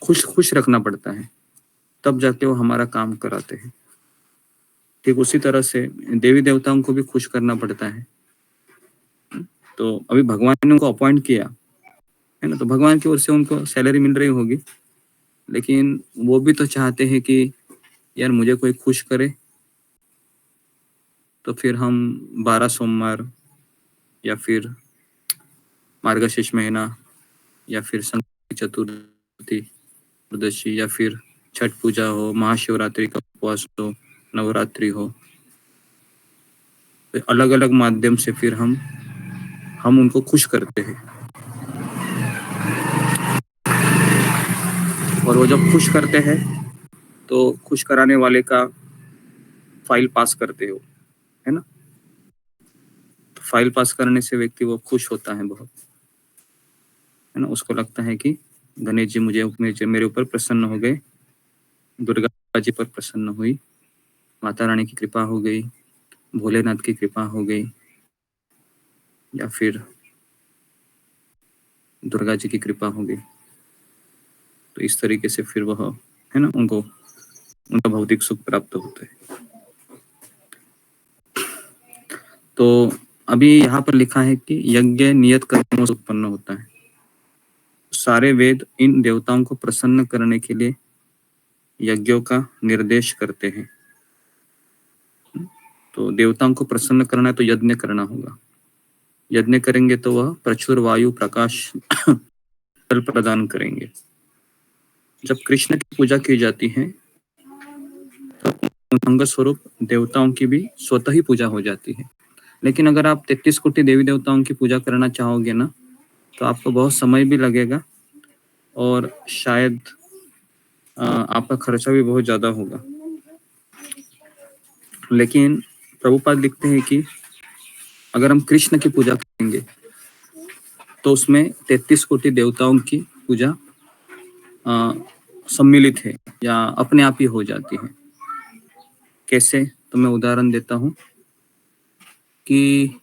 खुश रखना पड़ता है, तब जाके वो हमारा काम कराते हैं। ठीक उसी तरह से देवी देवताओं को भी खुश करना पड़ता है। तो अभी भगवान ने उनको अपॉइंट किया है ना, तो भगवान की ओर से उनको सैलरी मिल रही होगी, लेकिन वो भी तो चाहते हैं कि यार मुझे कोई खुश करे। तो फिर हम 12 सोमवार या फिर मार्गशीर्ष महीना या फिर संकट चतुर्थी, चतुर्दशी या फिर छठ पूजा हो, महाशिवरात्रि का उपवास हो, नवरात्रि हो, तो अलग अलग माध्यम से फिर हम उनको खुश करते हैं। और वो जब खुश करते हैं तो खुश कराने वाले का फाइल पास करते हो, है ना। तो फाइल पास करने से व्यक्ति वो खुश होता है बहुत, है ना। उसको लगता है कि गणेश जी मेरे ऊपर प्रसन्न हो गए, दुर्गा जी पर प्रसन्न हुई, माता रानी की कृपा हो गई, भोलेनाथ की कृपा हो गई, या फिर दुर्गा जी की कृपा हो गई। तो इस तरीके से फिर वह, है ना, उनका भौतिक सुख प्राप्त होता है। तो अभी यहाँ पर लिखा है कि यज्ञ नियत कर्मों से उत्पन्न होता है। सारे वेद इन देवताओं को प्रसन्न करने के लिए यज्ञों का निर्देश करते हैं। तो देवताओं को प्रसन्न करना है तो यज्ञ करना होगा। यज्ञ करेंगे तो वह प्रचुर वायु प्रकाश जल प्रदान करेंगे। जब कृष्ण की पूजा की जाती है तो अंग स्वरूप देवताओं की भी स्वतः ही पूजा हो जाती है। लेकिन अगर आप 33 कोटि देवी देवताओं की पूजा करना चाहोगे ना, तो आपको बहुत समय भी लगेगा और शायद आपका खर्चा भी बहुत ज्यादा होगा। लेकिन प्रभुपाद लिखते हैं कि अगर हम कृष्ण की पूजा करेंगे तो उसमें 33 कोटि देवताओं की पूजा सम्मिलित है या अपने आप ही हो जाती है। कैसे? तो मैं उदाहरण देता हूँ कि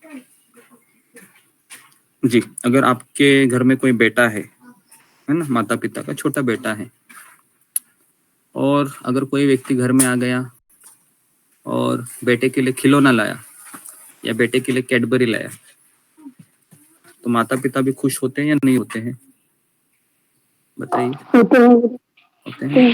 जी, अगर आपके घर में कोई बेटा है ना, माता पिता का छोटा बेटा है, और अगर कोई व्यक्ति घर में आ गया और बेटे के लिए खिलौना लाया या बेटे के लिए कैडबरी लाया, तो माता पिता भी खुश होते हैं या नहीं होते हैं? बताइए। होते हैं।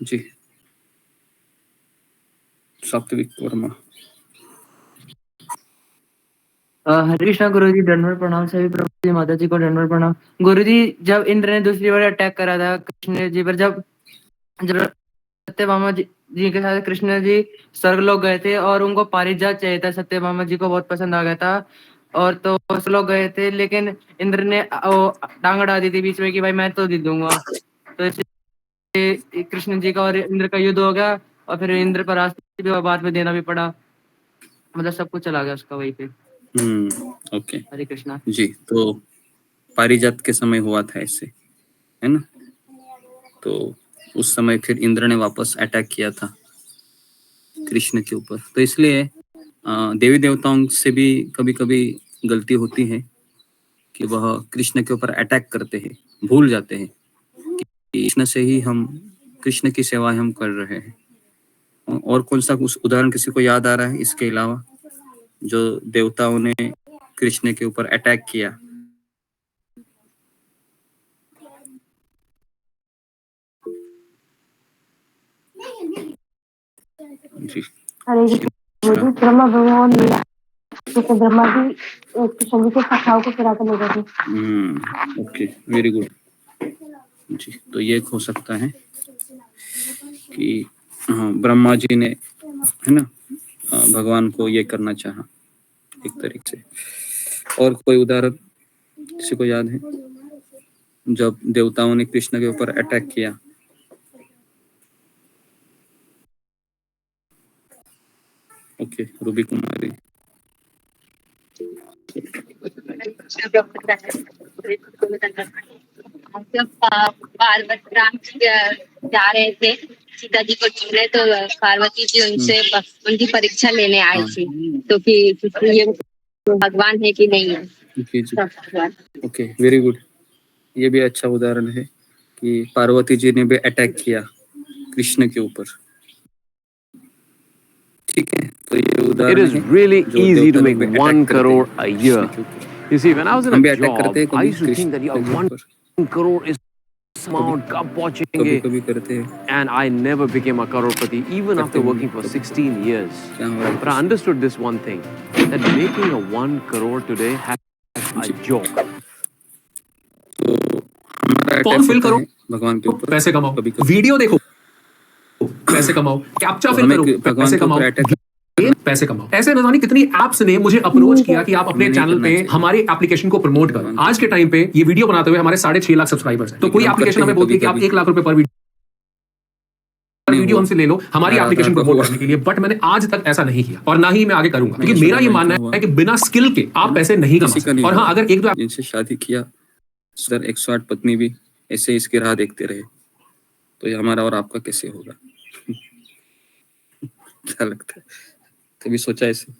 जी सात्विक वर्मा। हरे कृष्णा गुरुजी, दंडवत प्रणाम। सभी प्रभु जी माता जी को दंडवत प्रणाम। गुरुजी, जब इंद्र ने दूसरी बार अटैक करा था कृष्ण जी पर, जब सत्यभामा जी के साथ कृष्ण जी स्वर्गलोक गए थे और उनको पारिजात चाहिए था, सत्यभामा जी को बहुत पसंद आ गया था और तो स्वर्गलोक गए थे, लेकिन इंद्र ने टांग अड़ा दी थी बीच में कि भाई मैं तो दे दूंगा। तो इसलिए कृष्ण जी का और इंद्र का युद्ध हो गया और फिर इंद्र पर रास्ते भी बाद में देना भी पड़ा, मतलब सब कुछ चला गया उसका वहीं पे। ओके। हरे कृष्णा जी, तो पारिजात के समय हुआ था ऐसे, है ना? तो उस समय फिर इंद्र ने वापस अटैक किया था कृष्ण के ऊपर, तो इसलिए देवी देवताओं से भी कभी कभी गलती होती है कि वह कृष्ण के ऊपर अटैक करते हैं, भूल जाते हैं कि कृष्ण से ही हम, कृष्ण की सेवा हम कर रहे हैं। और कौन सा कुछ उदाहरण किसी को याद आ रहा है इसके अलावा जो देवताओं ने कृष्ण के ऊपर अटैक किया? जी, हरे कृष्ण। ब्रह्मा भगवान जैसे ब्रह्मा जी कृष्ण जी के कथाओं को चुरा कर ले गए थे। Okay, very good. जी, तो ये हो सकता है कि हाँ, ब्रह्मा जी ने, है ना, भगवान को ये करना चाहा एक तरीके से। और कोई उदाहरण किसी को याद है जब देवताओं ने कृष्ण के ऊपर अटैक किया? ओके, रूबी कुमारी। जब पार्वती राम जा रहे थे सीता जी को ढूंढने, तो पार्वती जी उनसे उनकी परीक्षा लेने आए थे, तो कि ये भगवान है कि नहीं है। Okay, very good. ये भी अच्छा उदाहरण है कि पार्वती जी ने भी अटैक किया कृष्ण के ऊपर। ठीक है, तो ये उदाहरण है। Really easy to make 1 crore a year. You see, when I was in a job, I used to think that 1 crore is amount, कब पहुंचेंगे, कभी करते हैं, and I never became a crorepati even after working for 16 years. But I understood this one thing, that making a 1 crore today has a joke. Form fill करो, भगवान के ऊपर पैसे कमाओ, वीडियो देखो पैसे कमाओ, कैप्चा फिल करो पैसे कमाओ, पैसे कमाओ। ऐसे न जाने कितनी एप्स ने मुझे अप्रोच किया कि आप अपने चैनल पे हमारे एप्लीकेशन को प्रमोट करो। आज के टाइम पे ये वीडियो बनाते हुए हमारे 6.5 लाख सब्सक्राइबर्स हैं। तो कोई एप्लीकेशन हमें बोलती है कि आप 1 लाख रुपए पर वीडियो हमसे ले लो हमारी एप्लीकेशन प्रमोट करने के लिए, बट मैंने आज तक ऐसा नहीं किया और ना ही मैं आगे करूंगा, क्योंकि मेरा ये मानना है कि बिना स्किल के आप पैसे नहीं कमा सकते। और हाँ, अगर एक दो जिनसे शादी किया सर 108 पत्नी भी ऐसे इसकी राह देखते रहे, तो ये हमारा और आपका कैसे होगा? क्या लगता है, कभी सोचा ऐसे?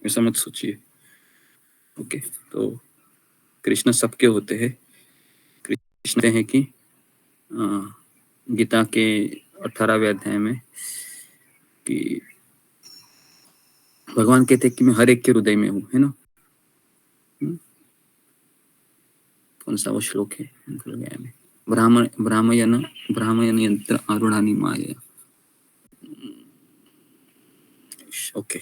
ऐसा मत सोचिए। ओके, तो कृष्ण सबके होते हैं। कृष्ण हैं कि गीता के 18वें अध्याय में कि भगवान कहते हैं कि मैं हर एक के हृदय में हूँ, है ना? कौन सा वो श्लोक है? ब्राह्मण यंत्र आरूढ़ानी माया। ओके,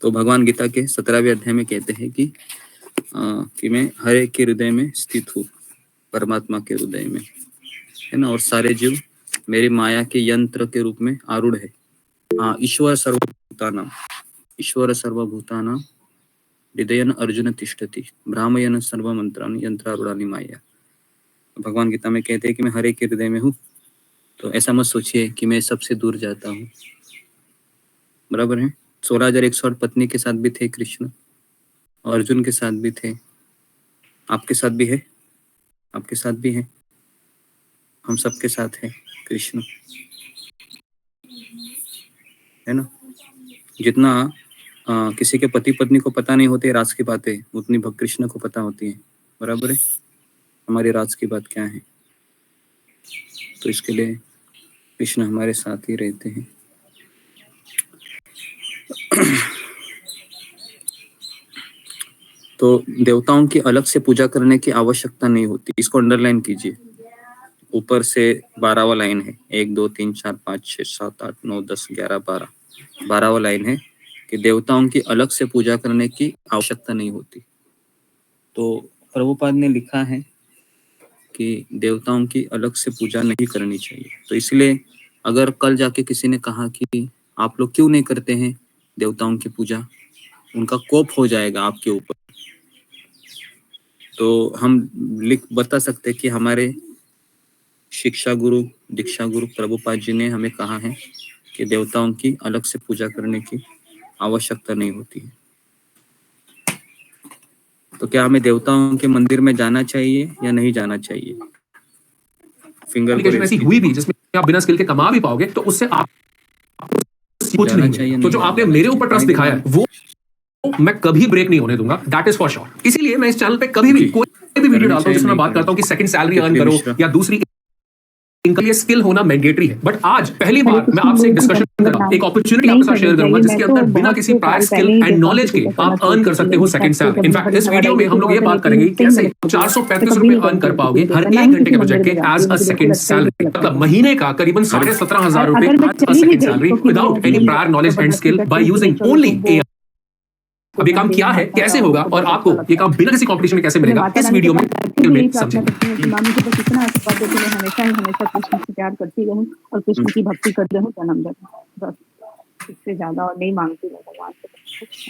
तो भगवान गीता के 17वें अध्याय में कहते हैं कि मैं हर एक के हृदय में स्थित हूँ, परमात्मा के हृदय में, है ना? और सारे जीव मेरी माया के यंत्र के रूप में आरूढ़ है। हाँ, ईश्वर सर्वभूतानां हृदयन अर्जुन तिष्ठति ब्राह्मयन सर्व मंत्रानि यंत्रारूढ़ानि माया। भगवान गीता में कहते हैं कि मैं हर एक के हृदय में हूँ। तो ऐसा मत सोचिए कि मैं सबसे दूर जाता हूँ, बराबर है। 16,108 पत्नी के साथ भी थे कृष्ण, अर्जुन के साथ भी थे, आपके साथ भी है, आपके साथ भी है, हम सबके साथ है कृष्ण, है ना? जितना किसी के पति पत्नी को पता नहीं होते राज की बातें, उतनी भक्त कृष्ण को पता होती है, बराबर है। हमारी राज की बात क्या है, तो इसके लिए कृष्ण हमारे साथ ही रहते हैं। तो देवताओं की अलग से पूजा करने की आवश्यकता नहीं होती, इसको अंडरलाइन कीजिए। ऊपर से 12वां लाइन है, 1 2 3 4 5 6 7 8 9 10 11 12 12वां लाइन है, कि देवताओं की अलग से पूजा करने की आवश्यकता नहीं होती। तो प्रभुपाद ने लिखा है कि देवताओं की अलग से पूजा नहीं करनी चाहिए। तो इसलिए अगर कल जाके किसी ने कहा कि आप लोग क्यों नहीं करते हैं देवताओं की पूजा, उनका कोप हो जाएगा आपके ऊपर। तो हम बता सकते कि हमारे शिक्षा गुरु, दीक्षा गुरु प्रभुपाद जी ने हमें कहा है कि देवताओं की अलग से पूजा करने की आवश्यकता नहीं होती है। तो क्या हमें देवताओं के मंदिर में जाना चाहिए या नहीं जाना चाहिए? फिंगर ऐसी हुई भी जिसमें आप बिना स्किल के कमा भी पाओगे, तो उससे आप कुछ नहीं चाहिए। तो जो आपने मेरे ऊपर ट्रस्ट दिखाया है वो मैं कभी ब्रेक नहीं होने दूंगा, दैट इज फॉर श्योर। इसीलिए मैं इस चैनल पे कभी भी कोई भी वीडियो डालता हूं जिसमें मैं बात करता हूं कि सेकंड सैलरी अर्न करो या दूसरी इनके लिए स्किल होना मैंडेटरी है। बट आज पहली बार मैं आपसे एक डिस्कशन करूंगा, एक अपॉर्चुनिटी आपके साथ शेयर करूंगा जिसके अंदर बिना किसी प्रायर स्किल एंड नॉलेज के आप अर्न कर सकते हो सेकंड सैलरी। इनफैक्ट इस वीडियो में हम लोग ये बात करेंगे कैसे 435 रुपए अर्न कर पाओगे हर 1 घंटे के प्रोजेक्ट के एज अ सेकंड सैलरी, मतलब महीने का करीबन 17,500 रुपए as a second salary without any prior knowledge and skill by using only AI. अब ये काम क्या है, कैसे होगा और आपको ये काम बिना किसी कंपटीशन में कैसे मिलेगा, इस वीडियो में समझेंगे। मामी के प्रति इतना आशीर्वाद देती है, हमेशा ही हमेशा कृष्ण से प्यार करती रहूं और कृष्ण की भक्ति करते रहूं जन्म जन्म, बस इससे ज्यादा और नहीं मांगती मैं भगवान से।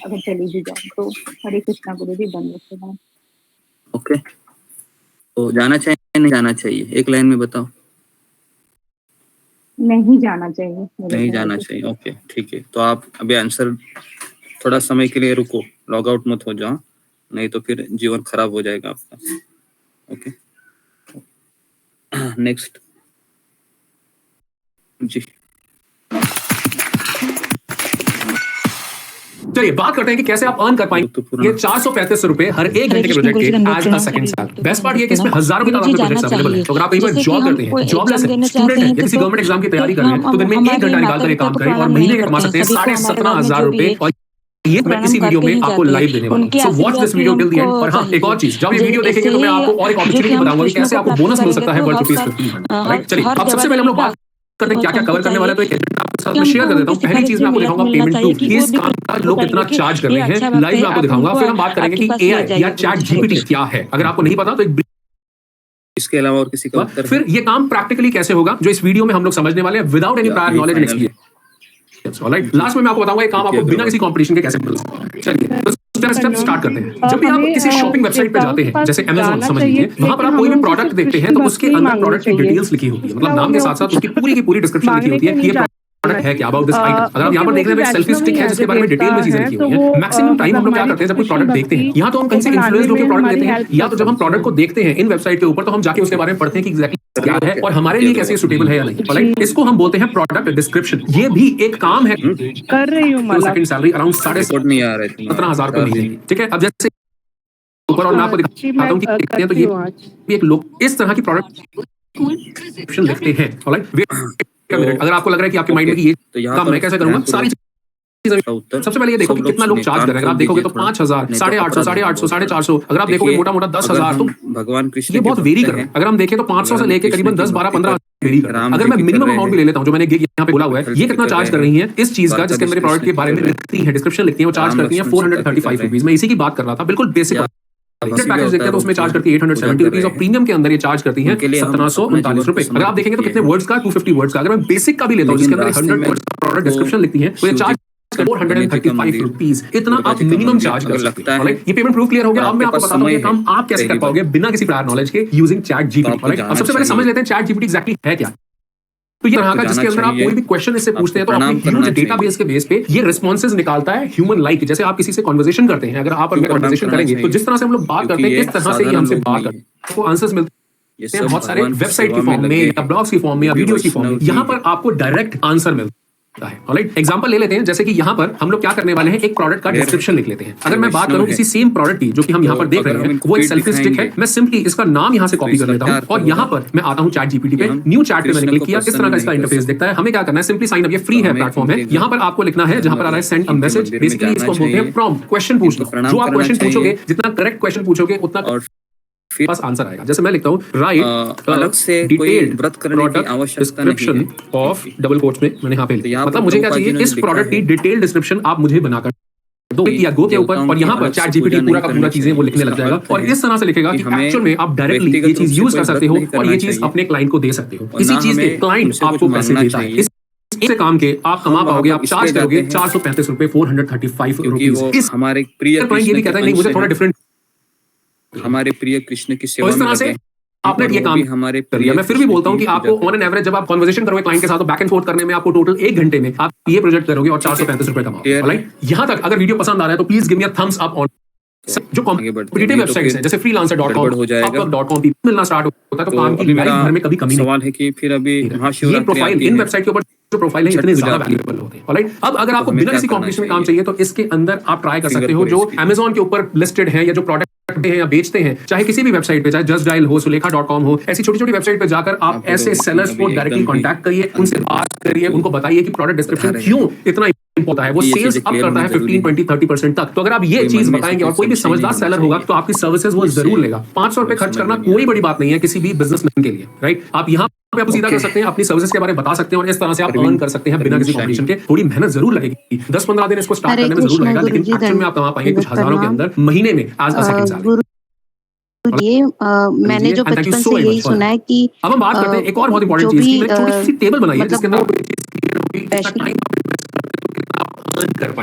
अगर चली भी जाऊं तो हरे कृष्णा गुरु जी धन्यवाद। ओके, तो जाना चाहिए नहीं जाना चाहिए, एक लाइन में बताओ। नहीं जाना चाहिए, नहीं जाना चाहिए। ओके ठीक है, तो आप अभी आंसर थोड़ा समय के लिए रुको, लॉग आउट मत हो जाओ, नहीं तो फिर जीवन खराब हो जाएगा आपका। ओके नेक्स्ट जी। चलिए बात करते हैं कि कैसे आप अर्न कर पाएंगे ये 435 रुपए हर 1 घंटे के प्रोजेक्ट के as a second salary. Best part ये कि इसमें हजारों की तादाद में प्रोजेक्ट्स अवेलेबल हैं। तो अगर आप कहीं पर जॉब करते हैं, जॉबलेस हैं, स्टूडेंट हैं या किसी गवर्नमेंट एग्जाम की तैयारी कर रहे हैं, तो दिन में 1 घंटा निकाल कर काम करें और महीने में कमा सकते हैं 17,500 रुपए। और ये मैं इसी वीडियो में आपको लाइव देने वाला हूं। So watch this video till the end. और हाँ, एक और चीज, जब ये वीडियो देखेंगे तो मैं आपको और एक अपॉर्चुनिटी बताऊंगा कि कैसे आपको बोनस मिल सकता है वर्थ ₹1500। राइट, चलिए अब सबसे पहले हम लोग बात करते हैं क्या क्या कवर करने वाले हैं। तो एक एजेंडा आपके साथ मैं शेयर कर देता हूं। पहली चीज मैं आपको दिखाऊंगा पेमेंट प्रूफ, इस काम का लोग कितना चार्ज कर रहे हैं, लाइव में आपको दिखाऊंगा। फिर हम बात करेंगे कि एआई या चैट जीपीटी क्या है, अगर आपको नहीं पता तो एक इसके अलावा और किसी का उत्तर। फिर ये काम प्रैक्टिकली कैसे होगा जो इस वीडियो में हम लोग समझने वाले हैं without any prior knowledge and experience. Alright, last में मैं आपको बताऊंगा ये काम आपको बिना किसी कंपटीशन के कैसे मिल सकता है। चलिए तो स्टेप स्टार्ट करते हैं। जब भी आप किसी शॉपिंग वेबसाइट पे जाते हैं, जैसे Amazon समझ लीजिए, वहां पर आप कोई भी प्रोडक्ट देखते हैं तो उसके अंदर प्रोडक्ट की डिटेल्स लिखी होती है, मतलब नाम के साथ साथ उसकी पूरी की पूरी डिस्क्रिप्शन लिखी होती है कि ये प्रोडक्ट है क्या, अबाउट दिस आइटम। अगर आप यहाँ पर देख रहे हैं सेल्फी स्टिक है जिसके बारे में डिटेल में चीजें लिखी हुई हैं। मैक्सिमम टाइम हम लोग क्या करते हैं जब कोई प्रोडक्ट देखते हैं, या तो हम कहीं से इन्फ्लुएंस होकर प्रोडक्ट लेते हैं, या तो जब हम प्रोडक्ट को देखते हैं इन वेबसाइट के ऊपर तो हम जाके उसके बारे में पढ़ते हैं कि एग्जैक्टली क्या है और हमारे लिए कैसे सुटेबल है या नहीं। राइट, इसको हम बोलते हैं प्रोडक्ट डिस्क्रिप्शन। ये भी एक काम है, कर रही हूँ सेकंड सैलरी अराउंड 17,500 को मिलेगी। ठीक है, अब जैसे ऊपर और मैं आपको दिखाता हूँ कि देखते हैं तो ये भी एक लोग इस तरह की प्रोडक्ट डिस्क्रिप्शन लिखते हैं। ऑलराइट, अगर आपको लग रहा है कि आपके माइंड में कि ये काम मैं कैसे करूंगा, सारी सबसे पहले ये देखो कि कितना लोग चार्ज कर रहे हैं। अगर आप देखोगे तो 5,000, 850, 850, 450, अगर आप देखोगे मोटा मोटा 10,000, तो भगवान कृष्ण ये बहुत वेरी कर रहा है। अगर हम देखें तो 500 से लेके करीबन 10, 12, 15 वेरी कर रहा है। अगर मैं मिनिमम अमाउंट भी ले लेता हूं जो मैंने गिग यहाँ पे बोला हुआ है, ये कितना चार्ज कर रही है इस चीज का जिसके मेरे प्रोडक्ट के बारे में लिखती है, डिस्क्रिप्शन लिखती है, वो चार्ज करती है 435 रुपीज। मैं इसी की बात कर रहा था, बिल्कुल बेसिक पैकेज देखते हैं तो उसमें चार्ज करती है 870 रुपीज और प्रीमियम के अंदर ये चार्ज करती है 1739 रुपए। अगर आप देखेंगे तो कितने वर्ड्स का, 250 वर्ड्स का। अगर मैं बेसिक का भी लेता हूं जिसके अंदर 100 वर्ड्स प्रोडक्ट डिस्क्रिप्शन लिखती है, तो ये चार्ज 435 रुपीज, इतना आप मिनिमम चार्ज कर सकते हैं। ये पेमेंट प्रूफ क्लियर हो गया। अब मैं आपको बताता हूं ये काम आप कैसे कर पाओगे बिना किसी प्रायर नॉलेज के यूजिंग चैट जीपीटी। अब सबसे पहले समझ लेते हैं चैट जीपीटी एग्जैक्टली है क्या। तो ये तरह का जिसके अंदर आप कोई भी क्वेश्चन इससे पूछते हैं तो अपने ह्यूज डेटाबेस के बेस पे ये रिस्पॉन्सेज निकालता है ह्यूमन लाइक। जैसे आप किसी से कन्वर्सेशन करते हैं, अगर आप और मैं कन्वर्सेशन करेंगे तो जिस तरह से हम लोग बात करते हैं इस तरह से ये हमसे बात करते हैं, आपको आंसर्स मिलते हैं बहुत सारे वेबसाइट की फॉर्म में या ब्लॉग्स की फॉर्म में या वीडियोस की फॉर्म में। यहाँ पर आपको डायरेक्ट आंसर मिलता है। ऑलराइट, एग्जांपल ले लेते हैं, जैसे कि यहाँ पर हम लोग क्या करने वाले हैं, एक प्रोडक्ट का डिस्क्रिप्शन लिख लेते हैं। अगर मैं बात करूं किसी सेम प्रोडक्ट की जो कि हम यहाँ पर देख रहे हैं, वो एक सेल्फी स्टिक है, मैं सिंपली इसका नाम यहाँ से कॉपी कर लेता हूँ और यहाँ पर मैं आता हूँ चैट जीपीटी पे, न्यू चैट पे मैंने क्लिक किया, इस तरह का इसका इंटरफेस दिखता है। हमें क्या करना है, सिंपली साइन अप, ये फ्री है प्लेटफॉर्म है। यहाँ पर आपको लिखना है, जहाँ पर आ रहा है सेंड अ मैसेज, बेसिकली इसको बोलते हैं प्रॉम्प्ट, क्वेश्चन पूछना। जो आप क्वेश्चन पूछोगे, जितना करेक्ट क्वेश्चन पूछोगे उतना फिर पास आंसर आएगा। जैसे मैं लिखता हूँ राइट अलग से कोई व्रत करने की आवश्यकता नहीं है। ऑफ डबल कोट्स में मैंने यहाँ पे तो यहाँ मतलब मुझे क्या चाहिए, इस प्रोडक्ट की डिटेल डिस्क्रिप्शन आप मुझे बनाकर दो या गो के ऊपर, और यहाँ पर चैट जीपीटी पूरा का पूरा चीजें वो लिखने लग जाएगा और इस तरह से लिखेगा कि एक्चुअल में आप डायरेक्टली ये चीज यूज कर सकते हो और ये चीज अपने क्लाइंट को दे सकते हो। इसी चीज के क्लाइंट आपको पैसे देता है। इससे काम के आप कमा पाओगे, आप चार्ज करोगे 435 रुपए, 435 रुपीज। इस हमारे प्रिय क्लाइंट ये भी कहता है नहीं मुझे थोड़ा डिफरेंट, हमारे प्रिय कृष्ण की सेवा इस तरह से आपने ये काम हमारे कर लिया। मैं फिर भी बोलता हूँ कि आपको ऑन एन एवरेज जब आप कन्वर्सेशन करोगे क्लाइंट के साथ तो बैक एंड फोर्थ करने में आपको टोटल 1 घंटे में आप ये प्रोजेक्ट करोगे और 435 रुपए कमाओगे। ऑलराइट, यहाँ तक अगर वीडियो पसंद आ रहा है तो please give me a thumbs up on जो कॉम्पिटिटिव वेबसाइट्स हैं जैसे freelancer.com, upwork.com पे मिलना स्टार्ट होता है तो काम की लाइफ भर में कभी कमी नहीं। सवाल है कि फिर अभी ये प्रोफाइल इन वेबसाइट के ऊपर जो प्रोफाइल है इतने ज्यादा वैल्यूएबल होते हैं। ऑलराइट, अब अगर आपको बिना किसी कॉम्पिटिशन में काम चाहिए तो इसके अंदर आप ट्राई कर सकते हो जो Amazon के ऊपर लिस्टेड है या जो प्रोडक्ट हैं या बेचते हैं, चाहे किसी भी वेबसाइट पे, चाहे जस्ट डायल हो, सुलेखा.com हो, ऐसी छोटी छोटी वेबसाइट पे जाकर आप ऐसे सेलर्स को डायरेक्टली कांटेक्ट करिए, उनसे बात करिए, उनको बताइए कि प्रोडक्ट डिस्क्रिप्शन क्यों इतना होता है, वो सेल्स अप करता है 15, 20, 30% तक। तो अगर आप ये चीज बताएंगे और कोई भी समझदार सेलर होगा तो आपकी सर्विसेज वो जरूर लेगा। 500 रुपए खर्च करना कोई बड़ी बात नहीं है किसी भी बिजनेसमैन के लिए। राइट, आप यहाँ पे आप सीधा कर सकते हैं, अपनी सर्विसेज के बारे में बता सकते हैं और इस तरह से आप अर्न कर सकते हैं बिना किसी कॉम्पिटिशन के। थोड़ी मेहनत जरूर लगेगी, 10-15 दिन इसको स्टार्ट करने में जरूर लगेगा, लेकिन एक्चुअल में आप कमा पाएंगे कुछ हजारों के अंदर महीने में एज अ सेकंड सैलरी। ये मैंने जो बचपन से यही सुना है कि अब हम बात करते हैं एक और बहुत इंपॉर्टेंट चीज की। छोटी सी टेबल बनाई है जिसके अंदर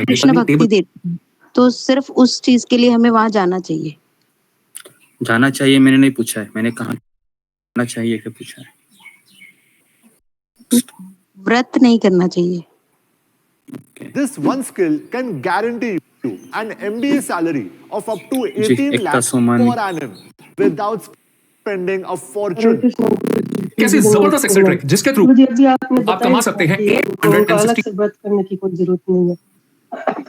कृष्ण भक्ति देते तो सिर्फ उस चीज के लिए हमें वहां जाना चाहिए। जाना चाहिए मैंने नहीं पूछा है, मैंने कहा जाना चाहिए क्या पूछा है। व्रत नहीं करना चाहिए। This one skill can guarantee you an MBA salary of up to 18 lakhs per annum without spending a fortune. कैसी जबरदस्त एक्सेल ट्रिक जिसके थ्रू आप कमा सकते हैं 860 व्रत करने की कोई जरूरत नहीं है।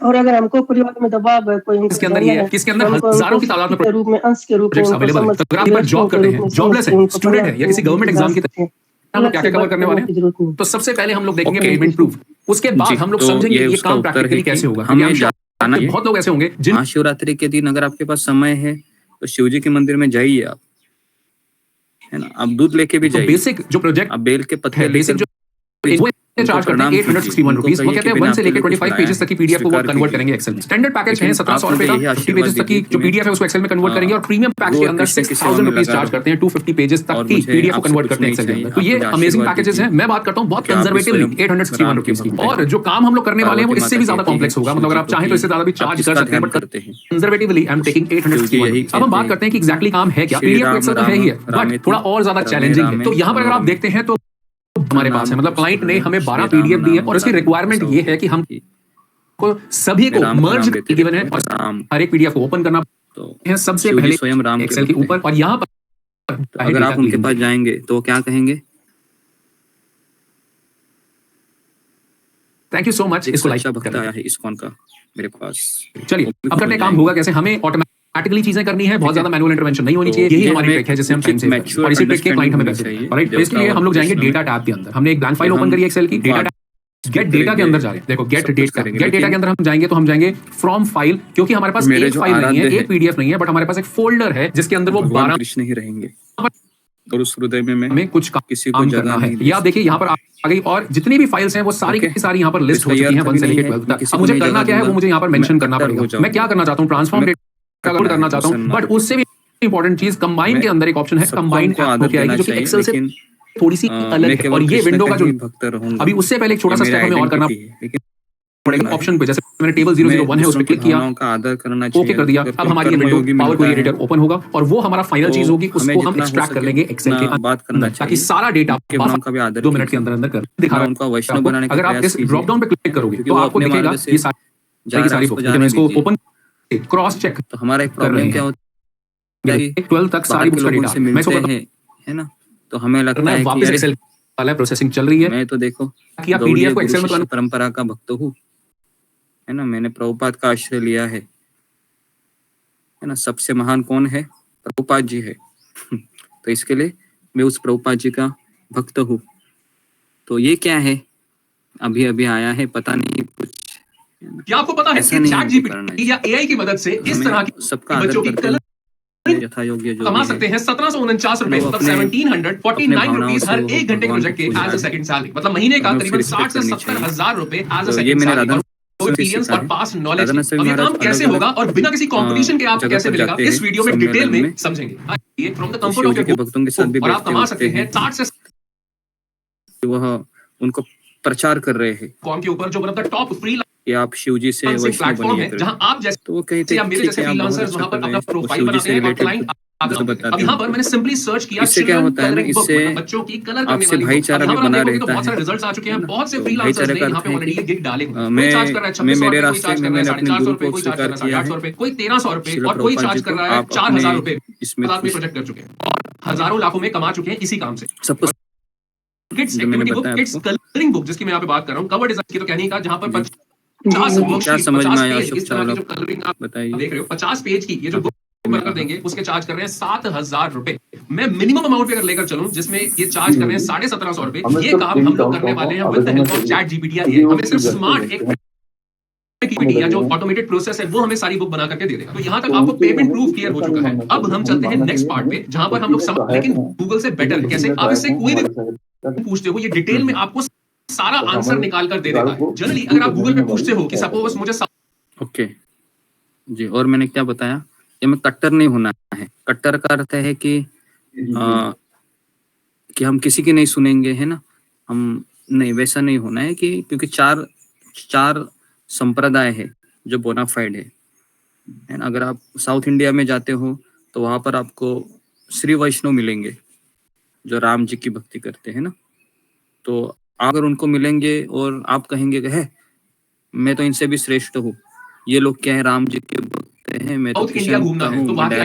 और अगर हमको परिवार में दबाव है कोई इसके अंदर ये है कि इसके अंदर हजारों की तादाद में रूप में अंश के रूप में अवेलेबल है। अगर आप जॉब करते हैं, जॉबलेस है, स्टूडेंट है या किसी गवर्नमेंट एग्जाम की तरह हम लोग क्या क्या कवर करने वाले हैं, तो सबसे पहले हम लोग देखेंगे पेमेंट प्रूफ, उसके बाद हम लोग समझेंगे ये काम प्रैक्टिकली कैसे होगा। बहुत लोग ऐसे होंगे जिन महाशिवरात्रि के दिन अगर आपके पास समय है तो शिव जी के मंदिर में जाइए आप, है ना, आप दूध लेके भी जाइए। बेसिक जो प्रोजेक्ट आप बेल के पत्ते बेसिक जो चार्ज करते हैं 861 रुपीज, वो कहते हैं 1 से लेकर 25 पेजेस तक की पीडीएफ को वो कन्वर्ट करेंगे एक्सेल में। स्टैंडर्ड पैकेज है 1700 रुपए का, 50 पेजेस तक की जो पीडीएफ है उसको एक्सेल में कन्वर्ट करेंगे और प्रीमियम पैकेज के अंदर 6000 रुपीज चार्ज करते हैं 250 पेजेस तक की पीडीएफ को कन्वर्ट करते हैं एक्सेल के अंदर। तो ये अमेजिंग पैकेजेस हैं। मैं बात करता हूँ बहुत कंजर्वेटिवली 861 रुपीज की, और जो काम हम लोग करने वाले हैं वो इससे भी ज्यादा कॉम्प्लेक्स होगा। मतलब अगर आप चाहें तो इससे ज्यादा भी चार्ज कर सकते हैं, but conservatively I am taking 861। अब हम बात करते हैं कि एग्जैक्टली काम है क्या। पीडीएफ एक्सेल तो है ही है, बट थोड़ा और ज्यादा चैलेंजिंग है। तो यहाँ पर अगर आप देखते हैं तो हमारे पास है, मतलब क्लाइंट ने हमें 12 पीडीएफ दी है और इसकी रिक्वायरमेंट ये है कि हम को सभी को मर्ज गिवन है और हर एक पीडीएफ को ओपन करना है सबसे पहले स्वयं राम एक्सेल के ऊपर। और यहाँ पर अगर आप उनके पास जाएंगे तो वो क्या कहेंगे, थैंक यू सो मच, इसको लाइक करना है इस्कॉन का मेरे पास। चलिए अब करते हैं काम होगा कैसे। हमें ऑटोमेटिकली चीजें करनी है, बहुत ज्यादा मैनुअल इंटरवेंशन नहीं होनी चाहिए। यही हमारी ट्रिक है जिससे हम टाइम सेव करें और इसी ट्रिक के क्लाइंट हमें पैसे दें। ऑलराइट, तो इसके लिए हम लोग जाएंगे डेटा टैब के अंदर। हमने एक ब्लैंक फाइल ओपन करी एक्सेल की, डेटा गेट डेटा के अंदर जा रहे हैं। देखो गेट डेटा के अंदर हम जाएंगे तो हम जाएंगे फ्रॉम फाइल, क्योंकि हमारे पास एक फाइल नहीं है, एक पीडीएफ नहीं है, बट हमारे पास एक फोल्डर है जिसके अंदर वो 12 कृष्ण ही रहेंगे और उस हृदय में कुछ किसी को जगह है। या आप देखिए यहाँ पर आ गई और जितनी भी फाइल्स हैं वो सारी की सारी यहाँ पर लिस्ट हो चुकी हैं 1 से लेकर 12 तक। अब मुझे करना क्या है वो मुझे यहाँ पर मेंशन करना पड़ेगा। मैं क्या करना चाहता हूँ, ट्रांसफॉर्म डेटा लोड करना चाहता हूँ, बट उससे भी इंपॉर्टेंट चीज कंबाइन के अंदर एक ऑप्शन है, कंबाइन ऐप क्या है जो कि एक्सेल से थोड़ी सी अलग है। और ये विंडो का जो अभी उससे पहले एक छोटा सा स्टेप हमें और करना पड़ेगा ऑप्शन पे। जैसे मैंने टेबल 001 है उस पर क्लिक किया, ओके कर दिया। अब हमारी ये window power query editor open होगा और वो हमारा फाइनल चीज होगी, उसको हम एक्सट्रैक्ट कर लेंगे एक्सेल के अंदर ताकि सारा डेटा 2 मिनट के अंदर अंदर कर दिखा रहा है। अगर आप इस ड्रॉप डाउन पे क्लिक करोगे तो आपको दिखेगा ये सारी बुक्स। मैं इसको ओपन क्रॉस चेक तो हमारा एक प्रॉब्लम क्या होता है, 12 तक सारी बुक्स का डेटा मैं इसको है ना, तो हमें लगता है वापस एक्सेल वाला प्रोसेसिंग चल रही है। मैं तो देखो कि आप पीडीएफ को एक्सेल में परंपरा का भक्त हूँ, है ना, मैंने प्रभुपाद का आश्रय लिया है ना। सबसे महान कौन है, प्रभुपाद जी है। तो इसके लिए मैं उस प्रभुपाद जी का भक्त हूँ। तो ये क्या है, अभी अभी आया है, पता नहीं कुछ। क्या आपको पता है कि चैट जीपीटी या एआई की मदद से इस तरह की सबका बच्चों की कलरिंग यथा योग्य जो कमा सकते हैं 1749 रुपए, मतलब 1749 रुपीज हर 1 घंटे के प्रोजेक्ट के एज अ सेकंड सैलरी, मतलब महीने का करीबन 60 से 70 हजार रुपए as a second salary. Experience और पास्ट नॉलेज, अब ये काम कैसे होगा और बिना किसी कंपटीशन के आपको कैसे मिलेगा, इस वीडियो में डिटेल में समझेंगे। From the comfort of your भक्तों के साथ भी और आप कमा सकते हैं 60 से वह उनको प्रचार कर रहे हैं कॉम के ऊपर, जो one of the top free कि आप शिव जी से वैष्णव बनिए, जहां आप जैसे तो वो कहते या मेरे जैसे फ्रीलांसर्स वहां पर अपना प्रोफाइल बनाते हैं और क्लाइंट अब यहाँ पर मैंने सिंपली सर्च किया, इससे क्या होता है ना, इससे बच्चों की कलर करने आपसे वाली भाईचारा भी बना रहता है। बहुत सारे रिजल्ट्स आ चुके हैं, बहुत से फ्रीलांसर्स ने यहाँ पे ऑलरेडी गिग डाले हैं। कोई चार्ज कर रहा है 2600 रुपए, कोई चार्ज कर रहा है 450 रुपए, कोई चार्ज कर रहा है 850 रुपए, कोई 1300 रुपए और कोई चार्ज कर रहा है 4000 रुपए। इसमें आप प्रोजेक्ट कर चुके हैं और हजारों लाखों में कमा चुके हैं इसी काम से। सबको kids activity book, kids colouring book, जिसकी मैं यहाँ पे बात कर रहा हूँ, कवर डिजाइन की तो कहने का, जहाँ पर 50 समझ में आया कलरिंग आप देख रहे हो 50 पेज की ये जो बुक बनाकर देंगे, उसके चार्ज कर रहे हैं 7000 रुपए। मैं मिनिमम अमाउंट पे अगर लेकर चलूं जिसमें ये चार्ज कर रहे हैं 1750 रुपए, ये काम हम लोग करने वाले हैं with the help of chat GPT. हमें सिर्फ स्मार्ट एक या जो ऑटोमेटेड प्रोसेस है वो हमें सारी बुक बना करके दे देगा। तो यहाँ तक आपको पेमेंट प्रूफ क्लियर हो चुका है। अब हम चलते हैं नेक्स्ट पार्ट पे, जहां पर हम लोग समझ, लेकिन गूगल से बेटर है। कैसे? आप इससे कोई भी पूछते हो, ये डिटेल में आपको सारा आंसर निकाल कर दे देगा। जनरली अगर आप गूगल पे पूछते हो कि सपोज मुझे ओके जी, और मैंने क्या बताया, ये में कट्टर नहीं होना है। कट्टर का अर्थ है कि हम किसी की नहीं सुनेंगे, है ना, हम नहीं, वैसा नहीं होना है कि क्योंकि चार संप्रदाय है जो बोनाफाइड है ना। अगर आप साउथ इंडिया में जाते हो तो वहां पर आपको श्री वैष्णव मिलेंगे जो राम जी की भक्ति करते हैं ना। तो अगर उनको मिलेंगे और आप कहेंगे कि है मैं तो इनसे भी श्रेष्ठ हूँ, ये लोग क्या है, राम जी के भक्त हैं, मैं तो इंडिया घूमना है, तो वहाँ क्या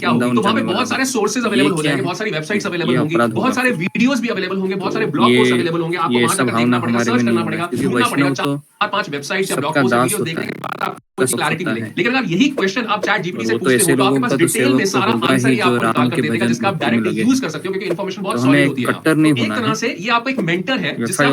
होगी, तो वहाँ पे बहुत सारे सोर्सेज अवेलेबल हो जाएंगे, बहुत सारी वेबसाइट्स अवेलेबल होंगी, बहुत सारे वीडियोस भी अवेलेबल होंगे, बहुत सारे ब्लॉग पोस्ट अवेलेबल होंगे। आपको वहाँ जाकर देखना पड़ेगा, सर्च करना पड़ेगा, ढूंढना पड़ेगा 4-5 वेबसाइट्स या ब्लॉग पोस्ट वीडियो देखने के बाद आपको क्लैरिटी मिलेगी। लेकिन अगर यही क्वेश्चन आप चैट जीपीटी से पूछते हो तो आपके पास डिटेल में सारा आंसर ही आपको निकाल कर दे देगा, जिसका आप डायरेक्टली यूज कर सकते हो, क्योंकि इन्फॉर्मेशन बहुत सॉलिड होती है। एक तरह से ये आपको एक मेंटर है जिसका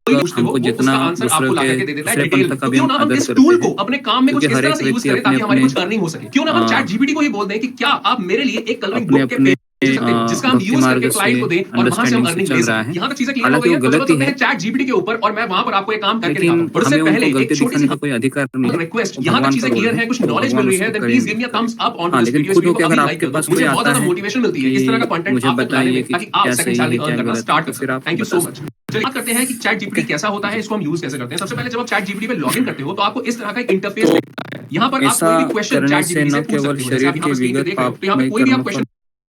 हमको जितना आपको ला करके दे देता है डिटेल। क्यों ना हम इस टूल को अपने काम में कुछ इस तरह से यूज करें ताकि हमारी कुछ अर्निंग हो सके। क्यों ना हम चैट जीपीटी को ही बोल दें कि क्या आप मेरे लिए एक कलरिंग बुक के पेज जिसका हम यूज करके क्लाइंट को दें और वहां से हम अर्निंग ले सकते हैं। यहाँ तक चीजें क्लियर हो गई है। तो चलो चलते हैं चैट जीपीटी के ऊपर और मैं वहां पर आपको एक काम करके दिखाता हूं। पर उससे पहले एक छोटी सी कोई अधिकार नहीं, रिक्वेस्ट, यहाँ तक चीजें क्लियर है, कुछ नॉलेज मिल रही है, then please give me a thumbs up on this video. इसको अभी लाइक कर दो, मुझे बहुत ज्यादा मोटिवेशन मिलती है इस तरह का कंटेंट आपको बनाने में, ताकि आप सेकंड सैलरी अर्न करना स्टार्ट कर सकें। Thank you so much. बात करते हैं कि चैट जीपीटी कैसा होता है, इसको हम यूज कैसे करते हैं। सबसे पहले जब आप चैट जीपीटी पे लॉगिन करते हो तो आपको इस तरह का एक इंटरफेस दिखता है। यहाँ पर आप कोई भी क्वेश्चन चैट जीपीटी से पूछ सकते हो। जैसे आप यहाँ पर स्क्रीन पे देख रहे हो, तो यहाँ पे कोई भी आप question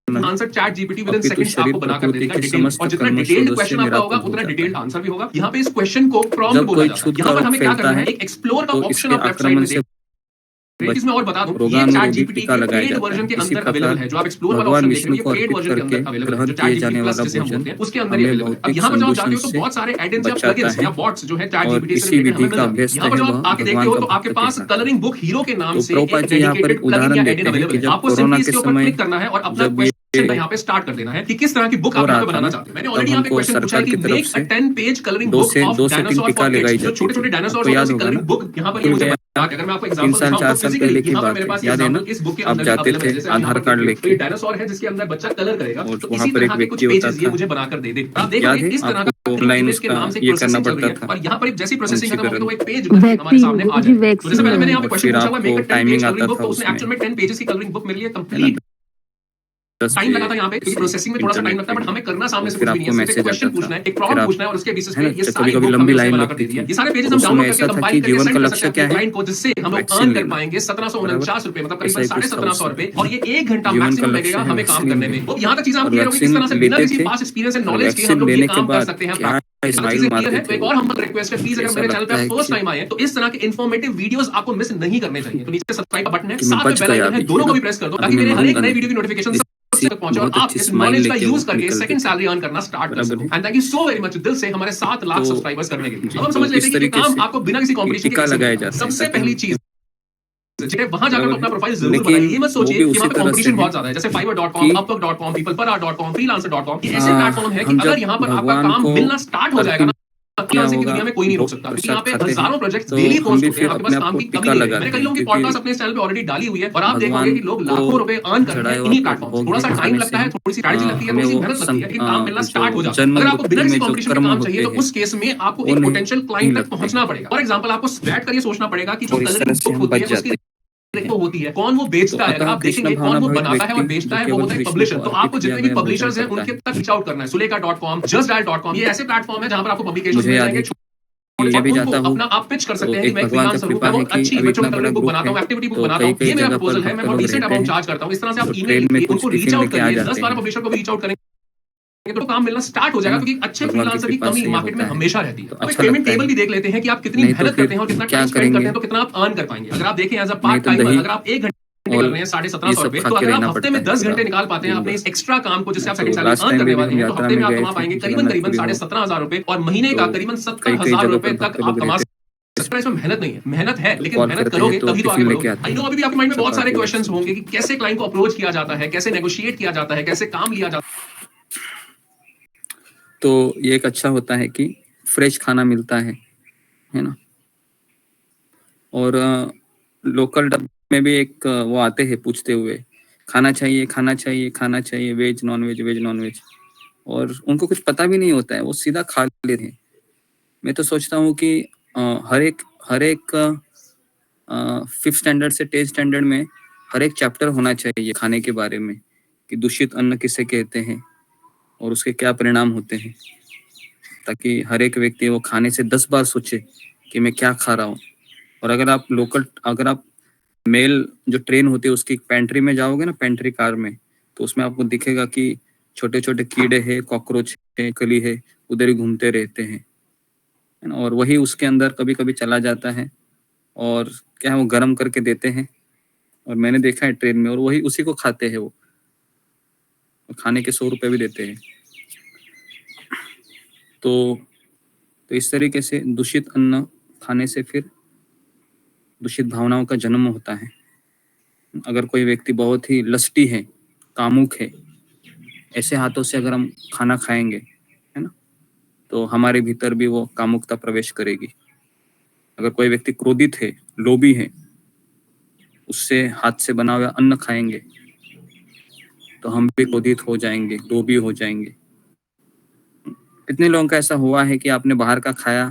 answer chat GPT with in seconds आपको बनाकर दे देगा डिटेल, और जितना डिटेल्ड क्वेश्चन आपका होगा उतना डिटेल्ड आंसर भी होगा। यहाँ पे इस क्वेश्चन को प्रॉम्प्ट बोला जाता है। यहाँ पर हमें क्या करना है, एक एक्सप्लोर का ऑप्शन आप वेबसाइट में इसमें और बता दूं, ये चैट जीपीटी के पेड वर्जन के अंदर अवेलेबल है। जो आप एक्सप्लोर वाला ऑप्शन देख रहे हो, ये पेड वर्जन के अंदर अवेलेबल है, जो चैट जीपीटी प्लस जिसे हम बोलते हैं, उसके अंदर ही अवेलेबल है। अब यहाँ पर जब आप जाते हो तो बहुत सारे एड-इन्स या प्लगइन्स या बॉट्स जो है चैट जीपीटी से रिलेटेड हमें मिल जाते हैं। यहाँ पर जब आप आके देखते हो तो आपके पास कलरिंग बुक हीरो के नाम से एक डेडिकेटेड प्लगइन या एड-इन अवेलेबल है। आपको सिंपली इसके ऊपर क्लिक करना है और अपना क्वेश्चन यहाँ पे स्टार्ट कर देना है कि किस तरह की बुक आप यहाँ पे बनाना चाहते हैं। मैंने ऑलरेडी यहाँ पे क्वेश्चन पूछा है कि make a 10 page colouring book of dinosaur for kids. जो छोटे-छोटे डायनासोर होते हैं, कलरिंग बुक यहाँ पर ये मुझे अगर मैं आपको एग्जांपल दिखाऊं तो फिजिकली यहाँ पर मेरे पास एग्जांपल इस बुक के अंदर अवेलेबल है। जैसे आधार कार्ड लेके ये डायनासोर है जिसके अंदर बच्चा कलर करेगा, तो इसी तरह के कुछ पेजेस ये मुझे बनाकर दे दे। आप देख रहे हैं इस तरह का ऑनलाइन इसके नाम से प्रोसेसिंग चल रही है और यहाँ पर जैसी प्रोसेसिंग खत्म होगी तो वो एक पेज हमारे सामने आ जाएगा। तो जैसे पहले मैंने यहाँ पे क्वेश्चन पूछा हुआ make a 10 page colouring book, तो उसने एक्चुअल में 10 पेजेस की कलरिंग बुक मेरे लिए कंप्लीट टाइम लगा था यहाँ पे, क्योंकि प्रोसेसिंग में थोड़ा सा टाइम लगता है, बट हमें करना सामने से कुछ भी नहीं है, सिर्फ क्वेश्चन पूछना है, एक प्रॉम्प्ट पूछना है और उसके बेसिस पे ये सारी बुक लंबी लाइन लगती है। ये सारे पेजेस हम डाउनलोड करके कंपाइल करके सेंड कर सकते हैं क्लाइंट को, जिससे हम लोग अर्न कर पाएंगे 1749 रुपए, मतलब करीबन 1750 रुपए, और ये 1 घंटा मैक्सिमम लगेगा हमें काम करने में। तो यहाँ तक चीजें हम क्लियर होगी किस तरह से बिना किसी पास्ट एक्सपीरियंस एंड नॉलेज के हम लोग ये काम कर सकते हैं। एक और हम रिक्वेस्ट है, प्लीज अगर मेरे चैनल पे फर्स्ट टाइम आए तो इस तरह के इन्फॉर्मेटिव वीडियोस आपको मिस नहीं करने चाहिए। तो नीचे सब्सक्राइब का बटन है, साथ में बेल आइकन है, दोनों को भी प्रेस कर दो ताकि मेरे हर एक नए वीडियो की नोटिफिकेशन तक पहुंचे और आप इस नॉलेज का यूज करके सेकंड सैलरी अर्न करना स्टार्ट कर सको। And thank you so very much दिल से हमारे 7 लाख सब्सक्राइबर्स करने के लिए। अब हम समझ लेते हैं कि काम आपको बिना किसी कंपटीशन के लगाया जाता है। सबसे पहली चीज वहां जाकर तो अपना प्रोफाइल जरूर बनाइए। ये मत सोचिए कि वहां पे कंपटीशन बहुत ज्यादा है, जैसे fiverr.com, upwork.com, peoplepara.com, freelancer.com, ये ऐसे प्लेटफॉर्म है कि अगर यहाँ पर आपका काम मिलना स्टार्ट हो जाएगा ना फ्रीलांसिंग की दुनिया में कोई नहीं रोक सकता, क्योंकि यहाँ पे हजारों प्रोजेक्ट्स डेली पोस्ट होते हैं, आपके पास काम की कमी नहीं है। मैंने कई लोगों की पॉडकास्ट अपने चैनल पे ऑलरेडी डाली हुई है और आप देखोगे कि लोग लाखों रुपए अर्न कर रहे हैं इन्हीं प्लेटफॉर्म। थोड़ा सा टाइम लगता है, थोड़ी सी स्ट्रैटेजी लगती है, थोड़ी सी मेहनत लगती है, लेकिन काम मिलना स्टार्ट हो जाता है। अगर आपको बिना किसी कॉम्पिटिशन के काम चाहिए तो उस केस में आपको एक पोटेंशियल क्लाइंट तक पहुंचना पड़ेगा। फॉर एग्जांपल, आपको बैठ कर ये सोचना पड़ेगा कि जो कलरिंग बुक होती है उसकी तो होती है, कौन वो बेचता है। अगर आप देखेंगे कौन वो बनाता है और बेचता है, वो होता है पब्लिशर। तो आपको जितने भी पब्लिशर्स हैं उनके तक रीच आउट करना है। सुलेखा.com, justdial.com, ये ऐसे प्लेटफॉर्म है जहां पर आपको पब्लिकेशन मिल जाएंगे। मैं भी जाता हूं अपना आप पिच कर सकते हैं कि मैं एक फ्रीलांसर हूं, बहुत अच्छी बच्चों की बुक बनाता हूं, एक्टिविटी बुक बनाता हूं, ये मेरा प्रपोजल है, मैं बहुत डिसेंट अमाउंट चार्ज करता हूं। इस तरह से आप ईमेल लिखिए, उनको रीच आउट करिए, 10-12 पब्लिशर को भी रीच आउट करेंगे तो काम मिलना स्टार्ट हो जाएगा, क्योंकि अच्छे फ्रीलांसर की कमी मार्केट में हमेशा रहती है। तो एक पेमेंट टेबल भी देख लेते हैं कि आप कितनी मेहनत करते हैं और कितना टाइम स्पेंड करते हैं, तो कितना आप अर्न कर पाएंगे। अगर आप देखें एज अ पार्ट टाइम, अगर आप 1 घंटे कर रहे हैं 1750 रुपए, तो अगर आप हफ्ते में 10 घंटे निकाल पाते हैं अपने इस एक्स्ट्रा काम को, जिससे आप सेकंड सैलरी अर्न करने वाले हैं, तो हफ्ते में आप कमा पाएंगे करीबन 17,500 रुपए और महीने का करीबन 70,000 रुपए तक आप कमा सकते हैं। इसमें मेहनत नहीं है, मेहनत है, लेकिन मेहनत करोगे तभी तो आगे बढ़ोगे। आई नो अभी भी आपके माइंड में बहुत सारे क्वेश्चंस होंगे कि कैसे क्लाइंट को अप्रोच किया जाता है, कैसे नेगोशिएट किया जाता है, कैसे काम लिया जाता है। तो ये एक अच्छा होता है कि फ्रेश खाना मिलता है ना। और लोकल डब में भी एक वो आते हैं पूछते हुए, खाना चाहिए खाना चाहिए खाना चाहिए, veg non veg, veg non veg, और उनको कुछ पता भी नहीं होता है, वो सीधा खा लेते हैं। मैं तो सोचता हूँ कि हर एक 5th स्टैंडर्ड से 10th स्टैंडर्ड में हर एक चैप्टर होना चाहिए खाने के बारे में, कि दूषित अन्न किसे कहते हैं और उसके क्या परिणाम होते हैं, ताकि हर एक व्यक्ति वो खाने से 10 बार सोचे कि मैं क्या खा रहा हूँ। और अगर आप मेल जो ट्रेन होती है उसकी पेंट्री में जाओगे ना, पेंट्री कार में, तो उसमें आपको दिखेगा कि छोटे छोटे कीड़े हैं, कॉकरोच है, कली है, उधर ही घूमते रहते हैं, और वही उसके अंदर कभी कभी चला जाता है और क्या है वो गर्म करके देते हैं, और मैंने देखा है ट्रेन में, और वही उसी को खाते हैं वो, खाने के 100 रुपये भी देते हैं। तो इस तरीके से दूषित अन्न खाने से फिर दूषित भावनाओं का जन्म होता है। अगर कोई व्यक्ति बहुत ही लस्टी है, कामुक है, ऐसे हाथों से अगर हम खाना खाएंगे, है ना, तो हमारे भीतर भी वो कामुकता प्रवेश करेगी। अगर कोई व्यक्ति क्रोधित है, लोभी है, उससे हाथ से बना हुआ अन्न खाएंगे तो हम भी क्रोधित हो जाएंगे, लोभी हो जाएंगे। कितने लोगों का ऐसा हुआ है कि आपने बाहर का खाया,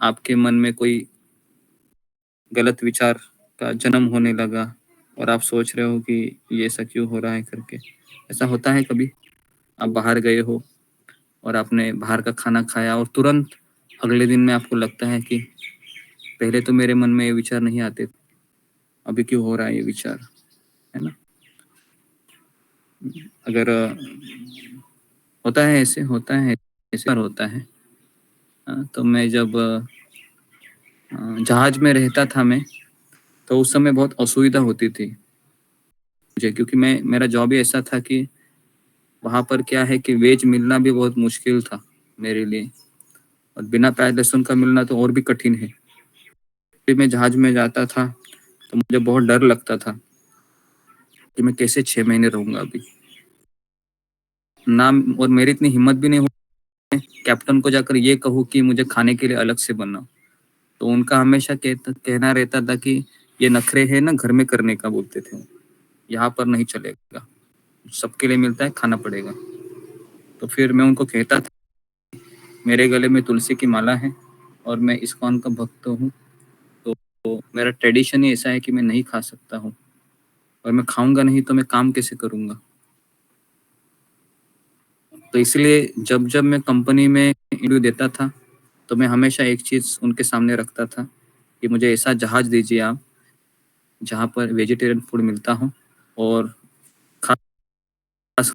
आपके मन में कोई गलत विचार का जन्म होने लगा और आप सोच रहे हो कि ये ऐसा क्यों हो रहा है करके। ऐसा होता है कभी? आप बाहर गए हो और आपने बाहर का खाना खाया और तुरंत अगले दिन में आपको लगता है कि पहले तो मेरे मन में ये विचार नहीं आते, अभी क्यों हो रहा है ये विचार, है ना। अगर होता है ऐसे होता है तो मैं जब जहाज में रहता था मैं, तो उस समय बहुत असुविधा होती थी मुझे, क्योंकि मेरा जॉब ही ऐसा था कि वहाँ पर क्या है कि वेज मिलना भी बहुत मुश्किल था मेरे लिए, और बिना प्याज लहसुन का मिलना तो और भी कठिन है। फिर मैं जहाज में जाता था तो मुझे बहुत डर लगता था कि मैं कैसे 6 महीने रहूँगा अभी ना, और मेरी इतनी हिम्मत भी नहीं हो कैप्टन को जाकर ये कहूँ कि मुझे खाने के लिए अलग से बनाओ। तो उनका हमेशा कहना रहता था कि ये नखरे है ना घर में करने का, बोलते थे, यहाँ पर नहीं चलेगा, सबके लिए मिलता है, खाना पड़ेगा। तो फिर मैं उनको कहता था मेरे गले में तुलसी की माला है और मैं इस्कॉन का भक्त हूँ, तो मेरा ट्रेडिशन ही ऐसा है कि मैं नहीं खा सकता हूँ, और मैं खाऊंगा नहीं तो मैं काम कैसे करूँगा। तो इसलिए जब मैं कंपनी में इंटरव्यू देता था तो मैं हमेशा एक चीज़ उनके सामने रखता था कि मुझे ऐसा जहाज दीजिए आप जहाँ पर वेजिटेरियन फूड मिलता हो और खास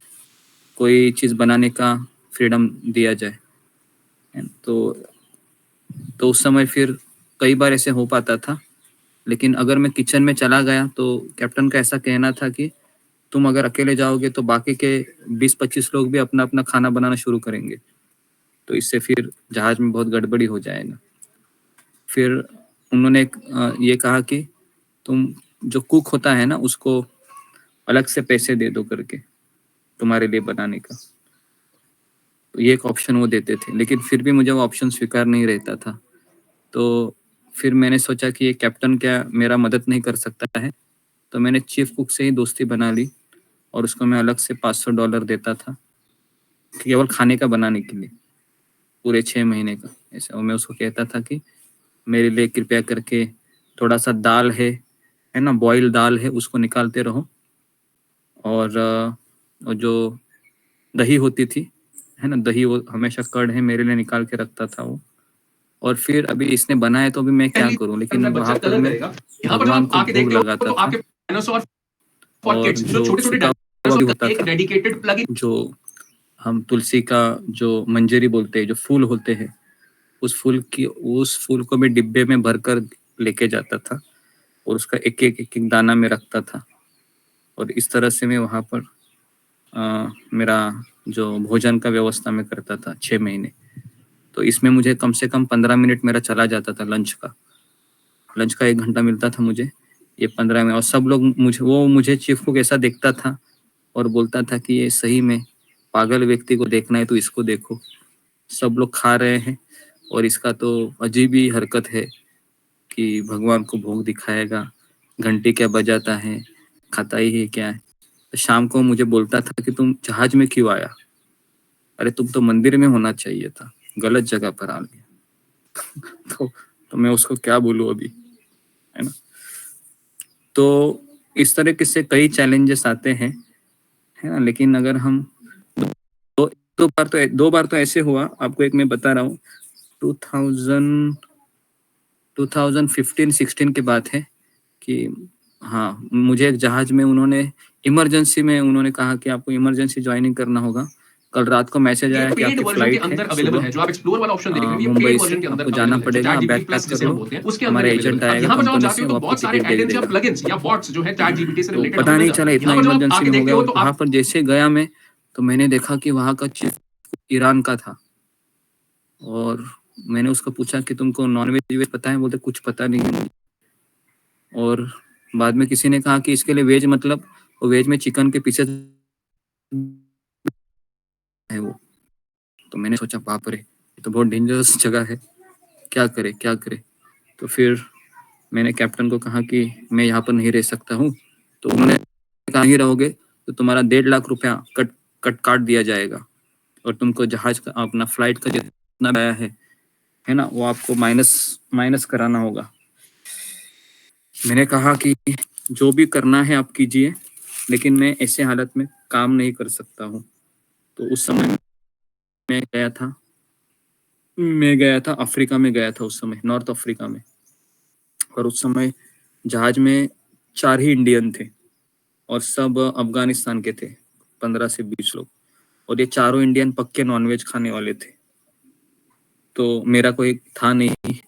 कोई चीज़ बनाने का फ्रीडम दिया जाए। तो उस समय फिर कई बार ऐसे हो पाता था, लेकिन अगर मैं किचन में चला गया तो कैप्टन का ऐसा कहना था कि तुम अगर अकेले जाओगे तो बाकी के 20-25 लोग भी अपना अपना खाना बनाना शुरू करेंगे, तो इससे फिर जहाज में बहुत गड़बड़ी हो जाएगा। फिर उन्होंने ये कहा कि तुम जो कुक होता है ना उसको अलग से पैसे दे दो करके तुम्हारे लिए बनाने का। तो ये एक ऑप्शन वो देते थे, लेकिन फिर भी मुझे वो ऑप्शन स्वीकार नहीं रहता था। तो फिर मैंने सोचा कि ये कैप्टन क्या मेरा मदद नहीं कर सकता है, तो मैंने चीफ कुक से ही दोस्ती बना ली और उसको मैं अलग से $500 देता था केवल खाने का बनाने के लिए, पूरे 6 महीने का ऐसा। और मैं उसको कहता था कि मेरे लिए कृपया करके थोड़ा सा दाल है ना, बॉयल दाल है, उसको निकालते रहो, और जो दही होती थी है ना, दही वो हमेशा कर्ड है मेरे लिए निकाल के रखता था वो। और फिर अभी इसने बनाया तो अभी मैं क्या करूं, लेकिन वहां पर मैं भगवान को भोग लगाता था। और जो सूखा हुआ भी होता था, जो हम तुलसी का जो मंजरी बोलते हैं, जो फूल होते हैं, उस फूल को मैं डिब्बे में भरकर लेके जाता था और उसका एक एक दाना में रखता था। और इस तरह से मैं वहाँ पर मेरा जो भोजन का व्यवस्था में करता था 6 महीने। तो इसमें मुझे कम से कम 15 मिनट मेरा चला जाता था लंच का 1 घंटा मिलता था मुझे, ये 15 में। और सब लोग मुझे चीफ कुक ऐसा देखता था और बोलता था कि ये सही में पागल व्यक्ति को देखना है तो इसको देखो, सब लोग खा रहे हैं और इसका तो अजीब ही हरकत है कि भगवान को भोग दिखाएगा, घंटी क्या बजाता है, खाता ही है क्या है। तो शाम को मुझे बोलता था कि तुम जहाज में क्यों आया, अरे तुम तो मंदिर में होना चाहिए था, गलत जगह पर आ गया। तो मैं उसको क्या बोलूं अभी, है ना। तो इस तरह से कई चैलेंजेस आते हैं, है ना। लेकिन अगर हम दो बार तो ऐसे हुआ, आपको एक मैं बता रहा हूँ, 2015-16 की बात है कि हाँ, मुझे एक जहाज में उन्होंने इमरजेंसी में उन्होंने कहा कि आपको इमरजेंसी ज्वाइनिंग करना होगा। कल रात को मैसेज आया कि आपकी फ्लाइट है सुबह मुंबई से, आपको जाना पड़ेगा, आप बैग पैक कर लो, हमारे एजेंट आएगा कंपनी से, वो आपको टिकट दे देगा। तो पता नहीं चला, इतना इमरजेंसी में हो गया। और वहां पर जैसे गया मैं, तो मैंने देखा कि वहां का चीफ ईरान का था। और मैंने उसको पूछा कि तुमको नॉनवेज पता है, बोलते कुछ पता नहीं है मुझे। और बाद में किसी ने कहा कि इसके लिए वेज मतलब वेज में चिकन के पीसेस है वो। तो मैंने सोचा बाप रे, ये तो बहुत डेंजरस जगह है, क्या करे। तो फिर मैंने कैप्टन को कहा कि मैं यहाँ पर नहीं रह सकता हूँ। तो उन्होंने कहा ही रहोगे तो तुम्हारा 1.5 लाख रुपया काट दिया जाएगा, और तुमको जहाज का अपना फ्लाइट का जितना आया है ना, वो आपको माइनस कराना होगा। मैंने कहा कि जो भी करना है आप कीजिए, लेकिन मैं ऐसे हालत में काम नहीं कर सकता हूँ। तो उस समय मैं गया था अफ्रीका में गया था, उस समय नॉर्थ अफ्रीका में। और उस समय जहाज में 4 ही इंडियन थे और सब अफगानिस्तान के थे, 15 से 20 लोग। और ये चारों इंडियन पक्के नॉनवेज खाने वाले थे। तो मेरा कोई था नहीं,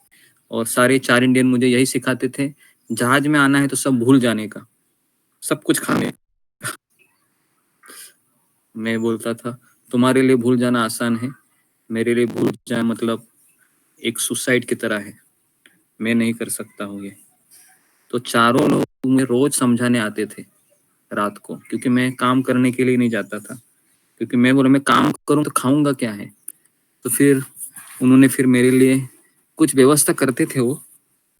और सारे 4 इंडियन मुझे यही सिखाते थे, जहाज में आना है तो सब भूल जाने का, सब कुछ खाने। मैं बोलता था तुम्हारे लिए भूल जाना आसान है, मेरे लिए भूल जाना मतलब एक सुसाइड की तरह है, मैं नहीं कर सकता हूँ ये। तो चारों लोग मुझे रोज समझाने आते थे रात को, क्योंकि मैं काम करने के लिए नहीं जाता था, क्योंकि मैं बोला मैं काम करूँ तो खाऊंगा क्या है। तो फिर उन्होंने फिर मेरे लिए कुछ व्यवस्था करते थे वो,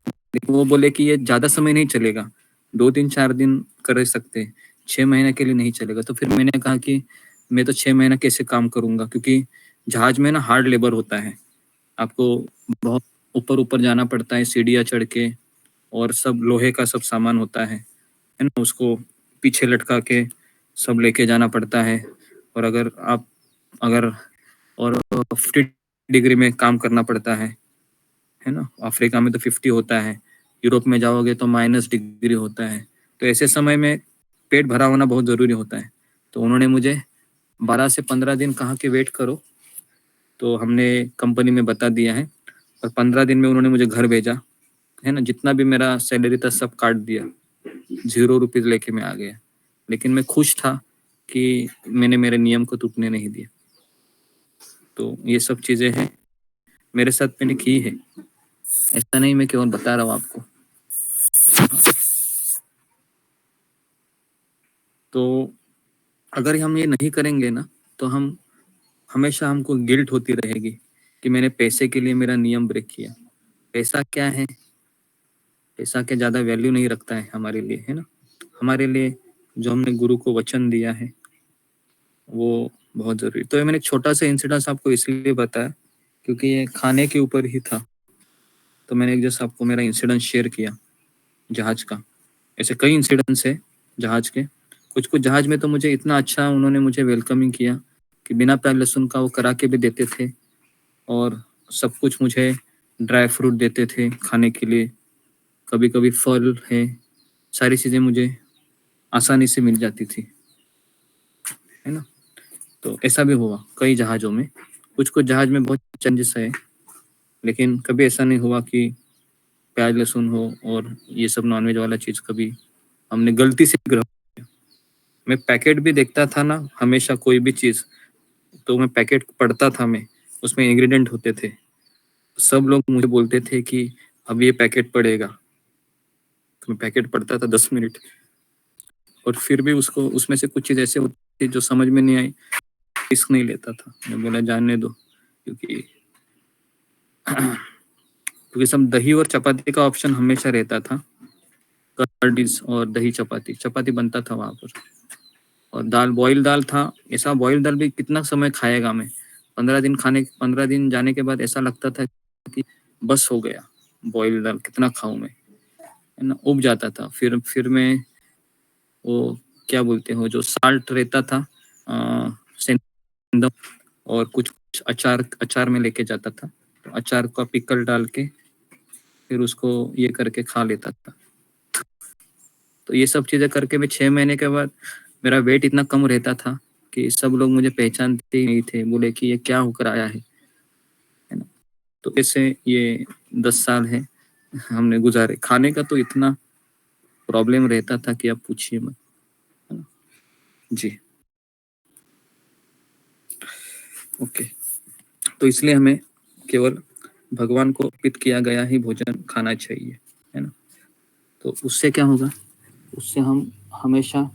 लेकिन वो बोले कि ये ज्यादा समय नहीं चलेगा, 2-3-4 दिन कर सकते, 6 महीने के लिए नहीं चलेगा। तो फिर मैंने कहा कि मैं तो 6 महीना कैसे काम करूंगा, क्योंकि जहाज में ना हार्ड लेबर होता है, आपको बहुत ऊपर जाना पड़ता है सीढ़ियाँ चढ़ के, और सब लोहे का सब सामान होता है ना, उसको पीछे लटका के सब लेके जाना पड़ता है। और अगर 50 डिग्री में काम करना पड़ता है ना, अफ्रीका में तो 50 होता है, यूरोप में जाओगे तो -डिग्री होता है। तो ऐसे समय में पेट भरा होना बहुत ज़रूरी होता है। तो उन्होंने मुझे 12 से 15 दिन कहा कि वेट करो। तो हमने कंपनी में बता दिया है, और 15 दिन में उन्होंने मुझे घर भेजा, है ना। जितना भी मेरा सैलरी था सब काट दिया, 0 रुपीज़ लेके मैं आ गया। लेकिन मैं खुश था कि मैंने मेरे नियम को टूटने नहीं दिया। तो ये सब चीज़ें हैं मेरे साथ, मैंने की है, ऐसा नहीं मैं केवल बता रहा हूँ आपको। तो अगर हम ये नहीं करेंगे ना, तो हमेशा हमको गिल्ट होती रहेगी कि मैंने पैसे के लिए मेरा नियम ब्रेक किया। पैसा क्या है? पैसा के ज़्यादा वैल्यू नहीं रखता है हमारे लिए, है ना? हमारे लिए जो हमने गुरु को वचन दिया है वो बहुत ज़रूरी। तो ये मैंने छोटा सा इंसिडेंस आपको इसलिए बताया क्योंकि ये खाने के ऊपर ही था। तो मैंने एक जैसा आपको मेरा इंसिडेंट शेयर किया जहाज का। ऐसे कई इंसिडेंट्स है जहाज के। कुछ जहाज में तो मुझे इतना अच्छा उन्होंने मुझे वेलकमिंग किया कि बिना प्याज लहसुन का वो करा के भी देते थे और सब कुछ मुझे ड्राई फ्रूट देते थे खाने के लिए। कभी कभी फल है, सारी चीज़ें मुझे आसानी से मिल जाती थी, है ना? तो ऐसा भी हुआ कई जहाज़ों में। कुछ जहाज में बहुत चेंजेस है, लेकिन कभी ऐसा नहीं हुआ कि प्याज लहसुन हो और ये सब नॉनवेज वाला चीज़ कभी हमने गलती से ग्रहण किया। मैं पैकेट भी देखता था ना हमेशा, कोई भी चीज़ तो मैं पैकेट पढ़ता था, मैं उसमें इंग्रेडिएंट होते थे। सब लोग मुझे बोलते थे कि अब ये पैकेट पड़ेगा, तो मैं पैकेट पढ़ता था 10 मिनट और फिर भी उसको उसमें से कुछ चीज़ ऐसे होती थी जो समझ में नहीं आई, रिस्क नहीं लेता था। मैं बोला जानने दो, क्योंकि सब दही और चपाती का ऑप्शन हमेशा रहता था। कर्डिस और दही चपाती बनता था वहाँ पर, और दाल बॉयल दाल था। ऐसा बॉयल दाल भी कितना समय खाएगा मैं? 15 दिन जाने के बाद ऐसा लगता था कि बस हो गया, बॉयल दाल कितना खाऊं मैं, है ना? उब जाता था। फिर मैं वो क्या बोलते हो जो साल्ट रहता था सेंधा, और कुछ अचार में लेके जाता था, तो अचार का पिकल डाल के फिर उसको ये करके खा लेता था। तो ये सब चीज़ें करके मैं 6 महीने के बाद मेरा वेट इतना कम रहता था कि सब लोग मुझे पहचानते ही नहीं थे, बोले कि ये क्या होकर आया है ना? तो ऐसे ये 10 साल है हमने गुजारे। खाने का तो इतना प्रॉब्लम रहता था कि आप पूछिए मत, है ना? जी ओके। तो इसलिए हमें केवल भगवान को अर्पित किया गया ही भोजन खाना चाहिए, है ना? तो उससे क्या होगा? उससे हम हमेशा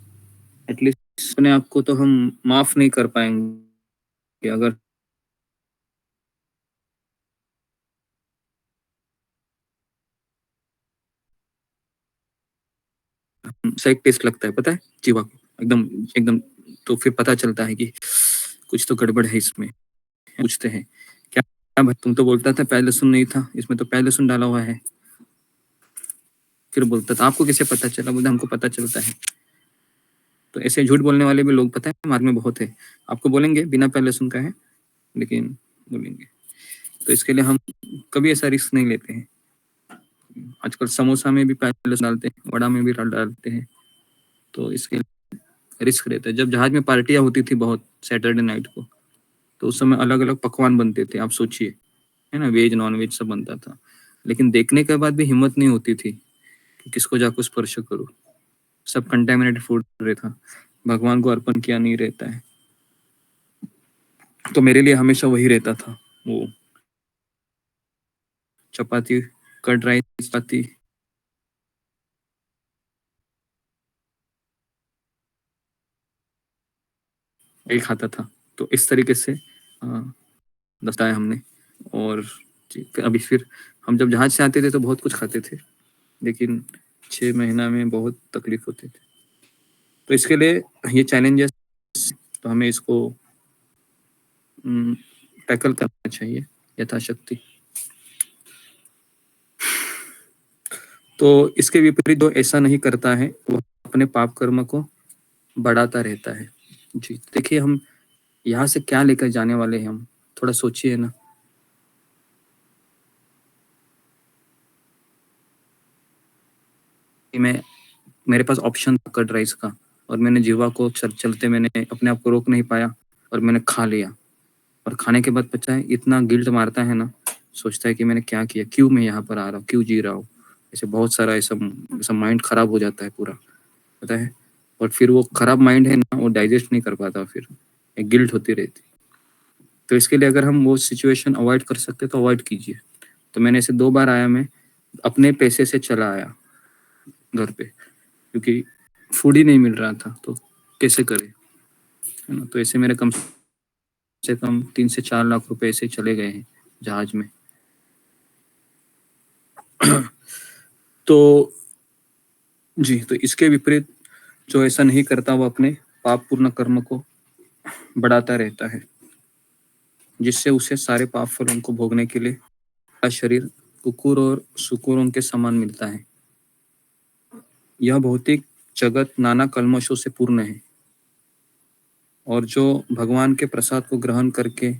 एटलीस्ट अपने आप को तो हम माफ नहीं कर पाएंगे अगर सही टेस्ट लगता है, पता है जीवा को एकदम एकदम। तो फिर पता चलता है कि कुछ तो गड़बड़ है इसमें। पूछते हैं क्या भाई तुम तो बोलता था प्याज लहसुन नहीं था, इसमें तो प्याज लहसुन डाला हुआ है। फिर बोलता था आपको कैसे पता चला? बोलता हमको पता चलता है। तो ऐसे झूठ बोलने वाले भी लोग पता है मार्ग में बहुत है। आपको बोलेंगे बिना प्याज लहसुन का है, लेकिन बोलेंगे। तो इसके लिए हम कभी ऐसा रिस्क नहीं लेते हैं। आजकल समोसा में भी प्याज लहसुन डालते हैं, वड़ा में भी डालते हैं, तो इसके लिए रिस्क रहता है। जब जहाज में पार्टियां होती थी बहुत सैटरडे नाइट को, तो उस समय अलग अलग पकवान बनते थे, आप सोचिए, है ना? वेज नॉन वेज सब बनता था, लेकिन देखने के बाद भी हिम्मत नहीं होती थी कि किसको जाकर स्पर्श करूं। सब कंटेमिनेटेड फूड रहता, भगवान को अर्पण किया नहीं रहता है। तो मेरे लिए हमेशा वही रहता था, वो चपाती, कर्ड राइस, चपाती, यही खाता था। तो इस तरीके से बताया हमने। और अभी फिर हम जब जहाज से आते थे तो बहुत कुछ खाते थे, लेकिन 6 महीना में बहुत तकलीफ होती थी। तो इसके लिए ये चैलेंजेस, तो हमें इसको टैकल करना चाहिए यथाशक्ति। तो इसके विपरीत जो ऐसा नहीं करता है वो अपने पाप कर्म को बढ़ाता रहता है। जी देखिए, हम यहाँ से क्या लेकर जाने वाले हैं, हम थोड़ा सोचिए ना। मेरे पास ऑप्शन था कर्ड राइस का, और मैंने जीवा को चलते मैंने अपने आप को रोक नहीं पाया और मैंने खा लिया। और खाने के बाद पता है इतना गिल्ट मारता है ना, सोचता है कि मैंने क्या किया, क्यों मैं यहाँ पर आ रहा हूँ, क्यों जी रहा हूँ। ऐसे बहुत सारा ऐसा माइंड खराब हो जाता है पूरा, पता है। और फिर वो खराब माइंड है ना, वो डाइजेस्ट नहीं कर पाता, फिर एक गिल्ट होती रहती। तो इसके लिए अगर हम वो सिचुएशन अवॉइड कर सकते तो अवॉइड कीजिए। तो मैंने ऐसे 2 बार आया, मैं अपने पैसे से चला आया घर पे, क्योंकि फूड ही नहीं मिल रहा था, तो कैसे करें, है ना? तो ऐसे मेरे कम से कम 3 से 4 लाख रुपए से चले गए हैं जहाज में। तो जी, तो इसके विपरीत जो ऐसा नहीं करता वो अपने पापपूर्ण कर्म को बढ़ाता रहता है, जिससे उसे सारे पाप फलों को भोगने के लिए शरीर कुकुर और सुकुरों के समान मिलता है। यह भौतिक जगत नाना कल्मशों से पूर्ण है, और जो भगवान के प्रसाद को ग्रहण करके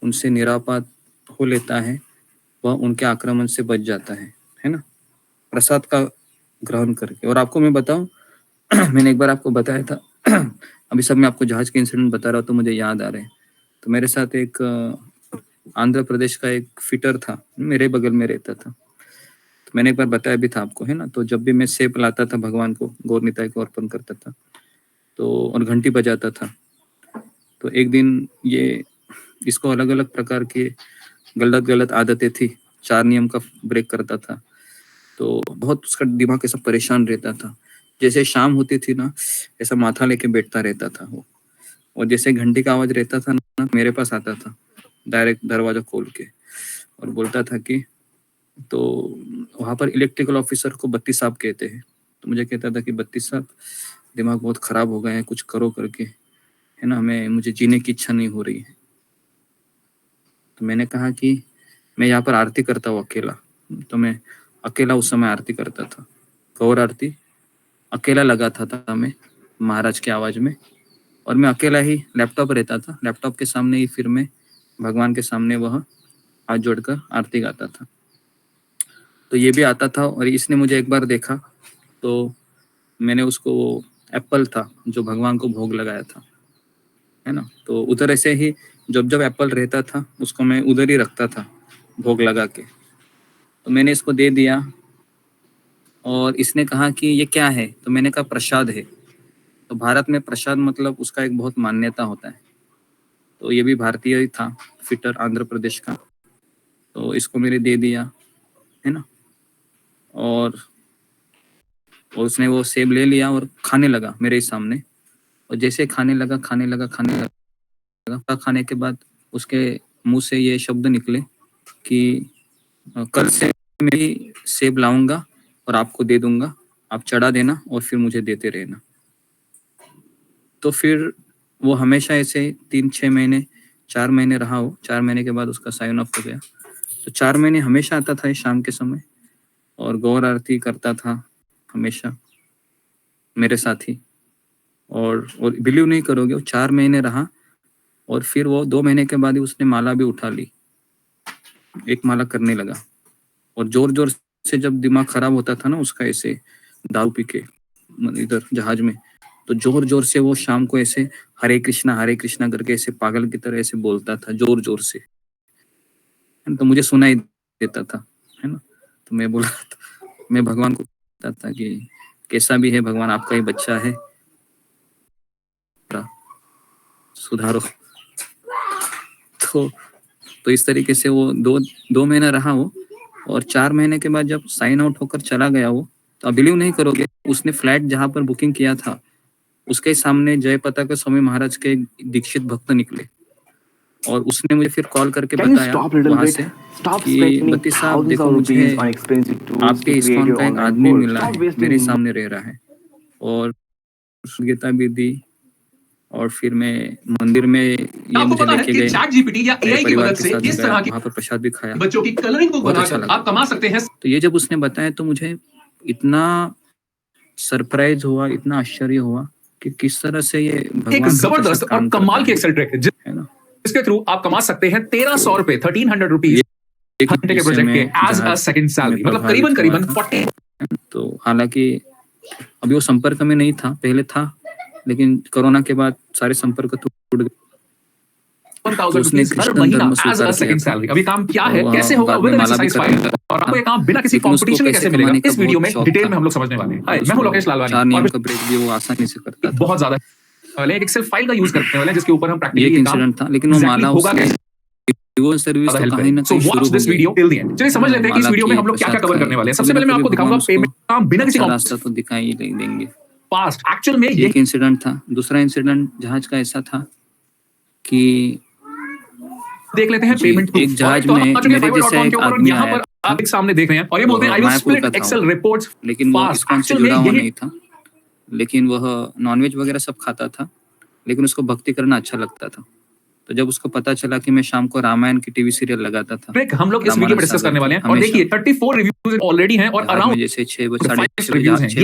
उनसे निरापाद हो लेता है वह उनके आक्रमण से बच जाता है ना, प्रसाद का ग्रहण करके। और आपको मैं बताऊं मैंने एक बार आपको बताया था अभी सब मैं आपको जहाज के इंसिडेंट बता रहा हूं तो मुझे याद आ रहे हैं। तो मेरे साथ एक आंध्र प्रदेश का एक फिटर था, मेरे बगल में रहता था। तो मैंने एक बार बताया भी था आपको, है ना। तो जब भी मैं सेब लाता था भगवान को, गौर निताई को अर्पण करता था तो, और घंटी बजाता था, तो एक दिन ये इसको अलग अलग प्रकार के गलत आदतें थी, 4 नियम का ब्रेक करता था। तो बहुत उसका दिमाग ऐसा परेशान रहता था। जैसे शाम होती थी ना, ऐसा माथा लेके बैठता रहता था वो, और जैसे घंटी का आवाज रहता था ना, मेरे पास आता था डायरेक्ट दरवाजा खोल के और बोलता था कि, तो वहाँ पर इलेक्ट्रिकल ऑफिसर को बत्ती साहब कहते हैं। तो मुझे कहता था कि बत्ती साहब दिमाग बहुत खराब हो गया है, कुछ करो करके, है ना, मुझे जीने की इच्छा नहीं हो रही है। तो मैंने कहा कि मैं यहाँ पर आरती करता हूँ अकेला। तो मैं अकेला उस समय आरती करता था, गौर आरती अकेला लगाता था मैं महाराज की आवाज में, और मैं अकेला ही लैपटॉप रहता था, लैपटॉप के सामने ही फिर मैं भगवान के सामने वह हाथ जोड़कर आरती गाता था। तो ये भी आता था, और इसने मुझे एक बार देखा तो मैंने उसको एप्पल था जो भगवान को भोग लगाया था, है ना, तो उधर ऐसे ही जब एप्पल रहता था उसको मैं उधर ही रखता था भोग लगा के। तो मैंने इसको दे दिया और इसने कहा कि ये क्या है, तो मैंने कहा प्रसाद है। तो भारत में प्रसाद मतलब उसका एक बहुत मान्यता होता है। तो ये भी भारतीय ही था, फिटर आंध्र प्रदेश का। तो इसको मैंने दे दिया, है ना, और उसने वो सेब ले लिया और खाने लगा मेरे ही सामने। और जैसे खाने लगा खाने के बाद उसके मुंह से ये शब्द निकले कि कल से मैं सेब लाऊंगा और आपको दे दूंगा, आप चढ़ा देना और फिर मुझे देते रहना। तो फिर वो हमेशा ऐसे 3-6 महीने 4 महीने रहा हो। 4 महीने के बाद उसका साइन ऑफ हो गया। तो 4 महीने हमेशा आता था शाम के समय और गौर आरती करता था हमेशा मेरे साथ ही। और बिलीव नहीं करोगे, वो 4 महीने रहा और फिर वो 2 महीने के बाद ही उसने माला भी उठा ली, एक माला करने लगा। और जोर से जब दिमाग खराब होता था ना उसका, ऐसे दारू पी के इधर जहाज में, तो जोर से वो शाम को ऐसे हरे कृष्णा करके ऐसे पागल की तरह ऐसे बोलता था जोर से। तो मुझे सुनाई देता था, है ना। तो मैं बोला मैं भगवान को कहता था कि कैसा भी है भगवान, आपका ही बच्चा है, सुधारो। तो इस तरीके से वो 2 महीना रहा वो। और 4 महीने के बाद जब साइन आउट होकर चला गया वो, तो आप बिलीव नहीं करोगे, उसने फ्लैट जहाँ पर बुकिंग किया था उसके सामने जयपता के स्वामी महाराज के दीक्षित भक्त निकले। और उसने मुझे फिर कॉल करके बताया वहां से कि बत्ती साहब देखो, मुझे आपके इस्कॉन का एक आदमी मिला है, मेरे सामने रह रहा है, और गीता भी दी। और फिर मैं मंदिर में ये मुझे लेके गए, ChatGPT या AI की मदद से इस तरह की वहाँ पर प्रसाद भी खाया, बच्चों की कलरिंग को बनाकर आप कमा सकते हैं। तो ये जब उसने बताया तो मुझे इतना सरप्राइज हुआ, इतना आश्चर्य हुआ कि किस तरह से ये एक जबरदस्त और कमाल की एक्सेल ट्रिक है ना, इसके थ्रू आप कमा सकते हैं 1300 रुपए, 1300 रुपीज घंटे के प्रोजेक्ट के एज अ सेकंड सैलरी, मतलब करीबन 40। तो हालांकि अभी वो संपर्क में नहीं था, पहले था, लेकिन कोरोना के बाद सारे संपर्क टूट गए। 1000 रुपीज हर महीना एज अ सेकंड सैलरी। अभी काम क्या है, कैसे होगा, विद एक्सरसाइज फाइल, और आपको ये काम बिना किसी कंपटीशन के कैसे मिलेगा, इस वीडियो में डिटेल में हम लोग समझने वाले हैं। हाय, मैं हूं लोकेश लालवानी। 4 नियम का ब्रेक भी वो आसानी से करता था। बहुत ज्यादा वाले एक एक्सेल फाइल का यूज करने वाले जिसके ऊपर हम प्रैक्टिकली एक इंसिडेंट था, लेकिन वो माला वो सर्विस तो कहीं ना कहीं शुरू हो गई। Video till the end. चलिए समझ लेते हैं कि इस वीडियो में हम लोग क्या कवर करने वाले हैं। सबसे पहले मैं आपको दिखाऊंगा पेमेंट काम बिना किसी रास्ता तो दिखाई ही नहीं देंगे। पास्ट एक्चुअल में एक इंसिडेंट था। दूसरा इंसिडेंट जहाज का ऐसा था कि देख लेते हैं पेमेंट एक जहाज में मेरे जैसे एक आदमी यहाँ पर आप एक सामने देख रहे हैं और ये बोलते हैं I will split excel reports, लेकिन वो इस्कॉन से जुड़ा हुआ नहीं था, लेकिन वह नॉनवेज वगैरह सब खाता था, लेकिन उसको भक्ति करना अच्छा लगता था। तो जब उसको पता चला कि मैं शाम को रामायण की टीवी सीरियल लगाता था, हम लोग इस वीडियो में डिस्कस करने वाले हैं और देखिए 34 रिव्यूज ऑलरेडी हैं और अराउंड जैसे 6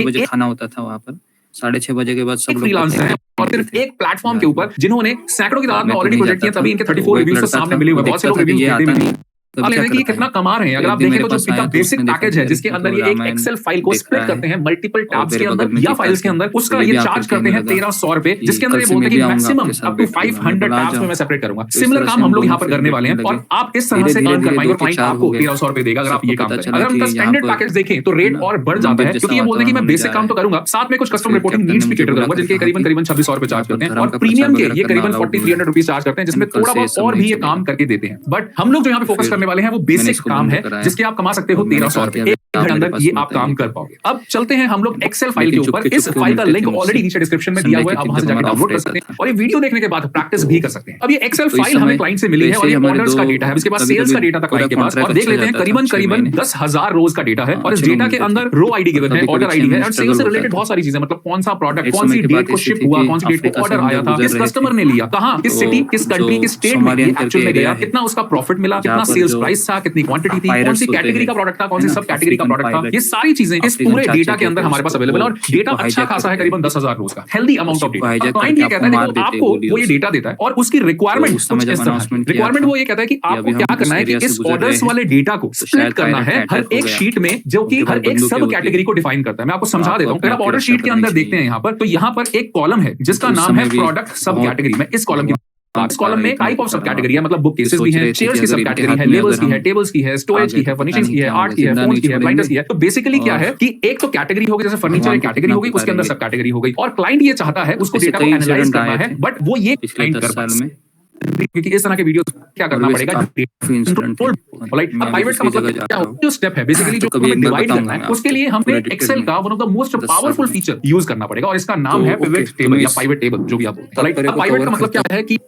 बजे खाना होता था वहाँ पर, 6:30 बजे के बाद सब लोग फ्रीलांसर हैं और सिर्फ एक प्लेटफॉर्म के ऊपर जिन्होंने सैकड़ों की तादाद में ऑलरेडी प्रोजेक्ट किया, तभी इनके 34 रिव्यूज तो सामने मिले हुए हैं। बहुत से लोग रिव्यूज देते भी नहीं। अब लेकिन कि ये कितना कमा रहे हैं। अगर आप देखें तो जो इनका बेसिक पैकेज है जिसके अंदर ये एक एक्सेल फाइल को स्प्लिट करते हैं मल्टीपल टैब्स के अंदर या फाइल्स के अंदर, उसका ये चार्ज करते हैं 1300 रुपए, जिसके अंदर ये बोलते हैं कि मैक्सिमम अप टू 500 टैब्स में मैं सेपरेट करूंगा। सिमिलर काम हम लोग यहाँ पर करने वाले हैं और आप इस तरह से अर्न कर पाएंगे और क्लाइंट आपको 1300 रुपए देगा अगर आप ये काम करें। अगर उनका स्टैंडर्ड पैकेज देखें तो रेट और बढ़ जाता है, क्योंकि ये बोलते हैं कि मैं बेसिक काम तो करूंगा, साथ में कुछ कस्टम रिपोर्टिंग नीड्स भी कैटर करूंगा, जिनके करीबन 2600 रुपए चार्ज करते हैं और प्रीमियम के ये करीबन 4300 रुपीज चार्ज करते हैं, जिसमें थोड़ा बहुत और भी ये काम करके देते हैं। बट हम लोग जो यहाँ पे फोकस करने वाले हैं वो बेसिक काम है जिसके आप कमा सकते हो 1300 रुपए एक घंटे अंदर, ये आप काम कर पाओगे। अब चलते हैं हम लोग एक्सेल फाइल के ऊपर। इस फाइल का लिंक ऑलरेडी नीचे डिस्क्रिप्शन में दिया हुआ है, आप वहां से जाकर डाउनलोड कर सकते हैं और ये वीडियो देखने के बाद प्रैक्टिस भी कर सकते हैं। अब ये एक्सेल फाइल हमें क्लाइंट से मिली है और ये ऑर्डर्स का डेटा है, इसके पास सेल्स का डेटा था क्लाइंट के पास, और देख लेते हैं करीबन 10,000 रोज का डेटा है और इस डेटा के अंदर रो आईडी गिवन है, ऑर्डर आईडी है और सेल्स से रिलेटेड बहुत सारी चीजें, मतलब कौन सा प्रोडक्ट, कौन सी डेट को शिप हुआ, कौन सी डेट को ऑर्डर आया था, किस कस्टमर ने लिया, कहां, किस सिटी, किस कंट्री, किस स्टेट में एक्चुअल में गया, कितना उसका प्रॉफिट मिला, कितना सेल्स प्राइस था, कितनी क्वांटिटी थी, कौन सी कैटेगरी का प्रोडक्ट था, कौन सी सब कैटेगरी का प्रोडक्ट था, ये सारी चीजें इस पूरे डेटा के अंदर हमारे पास अवेलेबल है और डेटा अच्छा खासा है, करीबन 10,000 रोज का healthy amount of data. Client ये कहता है कि आपको वो ये डेटा देता है और उसकी रिक्वायरमेंट कुछ इस तरह है। रिक्वायरमेंट वो ये कहता है कि आपको क्या करना है कि इस ऑर्डर्स वाले डेटा को स्प्लिट करना है हर एक शीट में, जो कि हर एक सब कैटेगरी को डिफाइन करता है। मैं आपको समझा देता हूं। अगर आप ऑर्डर शीट के अंदर देखते हैं यहाँ पर, तो यहाँ पर एक कॉलम है जिसका नाम है प्रोडक्ट सब कैटेगरी में। इस कॉलम की इस कॉलम में टाइप ऑफ सब कैटेगरी है, मतलब बुक केसेस भी हैं, चेयर्स की सब कैटेगरी है, लेबल्स की है, टेबल्स की है, स्टोरेज की है, फर्निशिंग्स की है, आर्ट की है, फोन की है, ब्लाइंडर्स की है। तो बेसिकली क्या है कि एक तो कैटेगरी होगी, जैसे फर्नीचर एक कैटेगरी होगी, उसके अंदर सब कैटेगरी हो गई और क्लाइंट ये चाहता है उसको डेटा को एनालाइज करना है, बट वो ये क्लाइंट कर पाता है क्योंकि इस तरह के वीडियो क्या करना पड़ेगा, प्राइवेट का मतलब क्या होता है, जो स्टेप है बेसिकली जो डिवाइड करना है, उसके लिए हमें एक्सेल का one of the most powerful feature use करना पड़ेगा और इसका नाम है पिवट टेबल या पाइवट टेबल, जो भी आप बोलते हैं। राइट, पाइवट का मतलब क्या है कि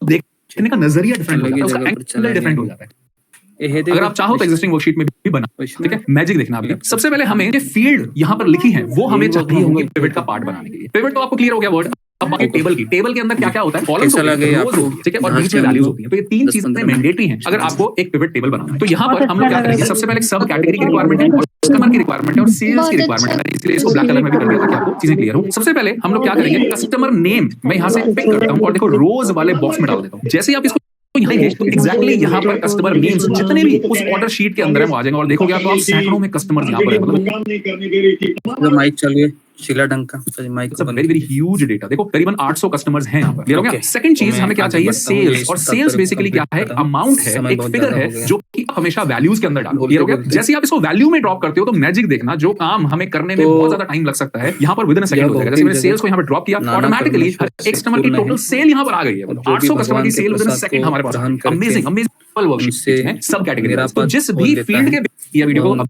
देखने का नजरिया डिफरेंट हो जाता है, उसका एंगल डिफरेंट हो जाता है। अगर आप चाहो तो एग्जिस्टिंग वर्कशीट में भी बना, ठीक है। मैजिक देखना अभी सबसे पहले हमें जो फील्ड यहाँ पर लिखी है वो हमें चाहिए होंगी पिवट का पार्ट बनाने के लिए। पिवट तो आपको क्लियर हो गया वर्ड। अब बाकी टेबल के अंदर क्या क्या होता है, कॉलम्स होते हैं, रोज होती है, ठीक है, और बीच में वैल्यूज होती हैं। तो ये तीन चीजें मैंडेटरी हैं अगर आपको एक पिवट टेबल बनाना है। तो यहाँ पर हम लोग क्या करेंगे, सबसे पहले सब कैटेगरी की रिक्वायरमेंट है, कस्टमर की रिक्वायरमेंट है और सेल्स की रिक्वायरमेंट है, इसलिए इसको ब्लैक कलर में भी कर दिया ताकि आपको चीजें क्लियर हो। सबसे पहले हम लोग क्या करेंगे, कस्टमर नेम मैं यहाँ से पिक करता हूँ और देखो रोज वाले बॉक्स में डाल देता हूँ। जैसे ही आप इसको यहाँ तो एग्जैक्टली यहाँ पर कस्टमर नेम्स जितने भी उस ऑर्डर शीट के अंदर है वो आ जाएंगे और देखोगे आपको सैकड़ों में कस्टमर्स यहाँ पर है। मतलब माइक चलिए शीला ढंग का mic very very huge data. देखो करीबन 800 कस्टमर्स हैं यहाँ पर। सेकंड चीज हमें क्या चाहिए, सेल्स। और सेल्स बेसिकली क्या है, अमाउंट है, एक फिगर है जो कि हमेशा वैल्यूज के अंदर डालो। क्लियर हो गया। जैसे आप इसको वैल्यू में ड्रॉप करते हो तो मैजिक देखना, जो काम हमें करने में बहुत ज्यादा टाइम लग सकता है यहाँ पर विदिन अ सेकंड हो जाएगा। जैसे मैंने सेल्स को यहाँ पर ड्रॉप किया, ऑटोमेटिकली हर एक कस्टमर की टोटल सेल यहाँ पर आ गई है। 800 कस्टमर की सेल विदिन अ सेकंड हमारे पास। अमेजिंग अमेजिंग सब कैटेगरी। तो जिस भी फील्ड के ये वीडियो को तो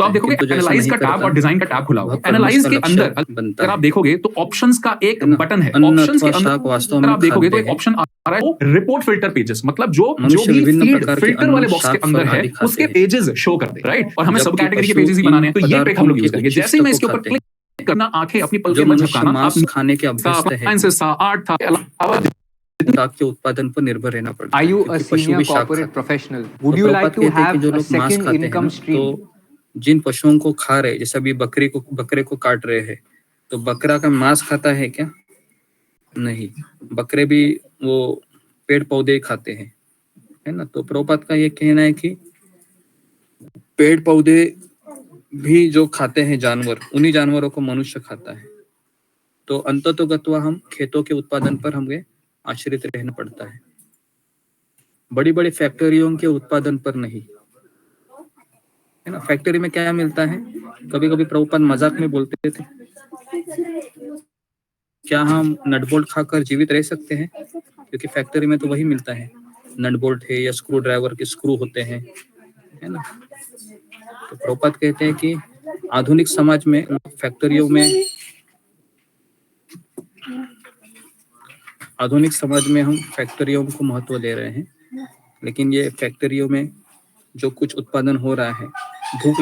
आप देखोगे एनालाइज का टैब और डिजाइन का टैब खुला हुआ है। एनालाइज के अंदर अगर आप देखोगे तो ऑप्शंस का एक बटन है। ऑप्शंस के अंदर आप देखोगे तो एक ऑप्शन आ रहा है रिपोर्ट फिल्टर पेजेस, मतलब जो भी फिल्टर वाले बॉक्स के अंदर है उसके पेजेस शो कर दे। राइट, और हमें सब कैटेगरी के पेजेस ही बनाने हैं, तो ये पेज हम लोग यूज करेंगे। जैसे ही मैं इसके ऊपर क्लिक करना, आंखें अपनी पलकें मत झपकाना, आप खाने के अभ्यस्त है, आर्ट था के उत्पादन पर निर्भर रहना पड़ता है। Are you a senior corporate professional? Would you like to have a second income stream? तो जिन पशुओं को खा रहे, जैसे अभी बकरे को काट रहे हैं, तो बकरा का मांस खाता है क्या? नहीं, बकरे भी वो पेड़ पौधे खाते हैं, है ना। तो प्रभुपाद का ये कहना है कि पेड़ पौधे भी जो खाते हैं जानवर, उन्हीं जानवरों को मनुष्य खाता है। तो अंततोगत्वा हम खेतों के उत्पादन पर हमें आश्रित रहना पड़ता है, बड़ी बड़ी फैक्ट्रियों के उत्पादन पर नहीं, है ना। फैक्ट्री में क्या मिलता है, कभी कभी प्रभुपाद मजाक में बोलते थे, क्या हम नट बोल्ट खाकर जीवित रह सकते हैं? क्योंकि फैक्ट्री में तो वही मिलता है, नट बोल्ट है या स्क्रू ड्राइवर के स्क्रू होते हैं, है ना। तो प्रभुपाद कहते हैं कि आधुनिक समाज में फैक्ट्रियों में हम फैक्ट्रियों को महत्व दे रहे हैं, लेकिन ये फैक्ट्रियों में जो कुछ उत्पादन हो रहा है, भूख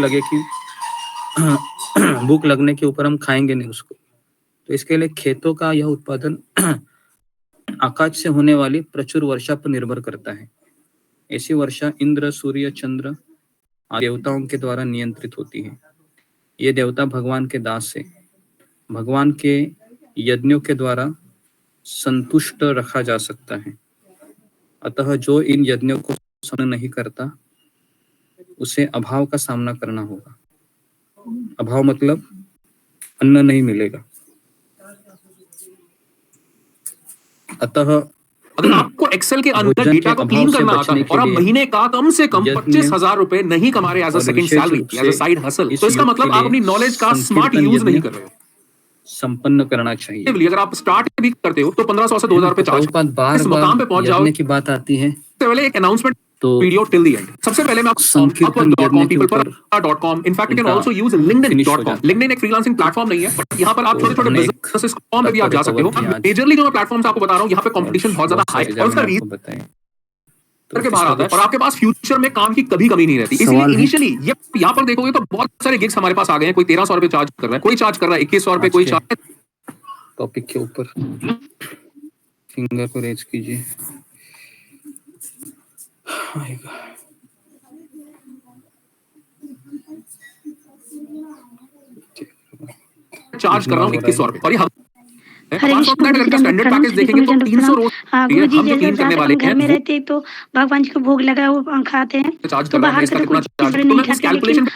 लगने के ऊपर हम खाएंगे नहीं उसको। तो इसके लिए खेतों का यह उत्पादन आकाश से होने वाली प्रचुर वर्षा पर निर्भर करता है। ऐसी वर्षा इंद्र, सूर्य, चंद्र देवताओं के द्वारा नियंत्रित होती है। ये देवता भगवान के दास है। भगवान के यज्ञों के द्वारा संतुष्ट रखा जा सकता है। अतः जो इन यज्ञों को संपन्न नहीं करता उसे अभाव का सामना करना होगा। अभाव मतलब अन्न नहीं मिलेगा। अतः अगर आपको एक्सेल के अंदर डेटा को क्लीन करना आता है और आप महीने का कम से कम 25,000 रुपए नहीं कमा रहे as a second salary, as a side hustle, तो इसका मतलब आप अपनी नॉलेज का स्मार्ट यूज नहीं कर रहे हो। संपन्न करना चाहिए। अगर आप स्टार्ट भी करते हो तो 1500 से 2000 रुपए चार्ज इस मकाम पे पहुंच जाओ की बात आती है। सबसे पहले एक अनाउंसमेंट तो वीडियो टिल द एंड। सबसे पहले मैं आपको people.com, in fact you can also use linkedin.com। LinkedIn एक फ्रीलांसिंग प्लेटफॉर्म नहीं है, बट यहाँ पर आप छोटे-छोटे बिजनेसेस पे भी आप जा सकते हो। मेजरली जो मैं प्लेटफॉर्म्स आपको बता रहा हूँ, यहाँ पे कंपटीशन बहुत ज्यादा हाई है और उसका रीजन करके बाहर आता है और आपके पास फ्यूचर में काम की कभी कमी नहीं रहती। इसलिए इनिशियली ये यहाँ पर देखोगे तो बहुत सारे गिग्स हमारे पास आ गए हैं। कोई 1300 रुपए चार्ज कर रहा है, कोई चार्ज कर रहा है 2100 रुपए, कोई चार्ज। टॉपिक के ऊपर फिंगर को रेज कीजिए। चार्ज कर रहा हूँ 2100 रुपए और ये हरे स्टैंडर्ड पैकेज देखेंगे तो 300 रोज गुरु जी जैसे हम घर में रहते तो भगवान जी को भोग लगा वो खाते हैं, तो बाहर का तो कोई चीज नहीं खाते। लेकिन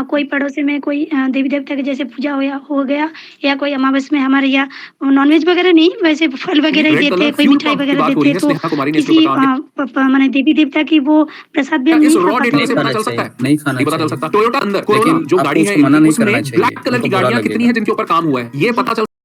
कोई पड़ोसी में कोई देवी देवता के जैसे पूजा हो गया या कोई अमावस में हमारे यहाँ नॉनवेज वगैरह नहीं, वैसे फल वगैरह देते हैं, कोई मिठाई वगैरह देते हैं, तो किसी माने देवी देवता की वो प्रसाद भी हम नहीं खा सकता। टोयोटा अंदर जो गाड़ी है उसमें ब्लैक कलर की गाड़ियां कितनी है जिनके ऊपर काम हुआ है ये पता चल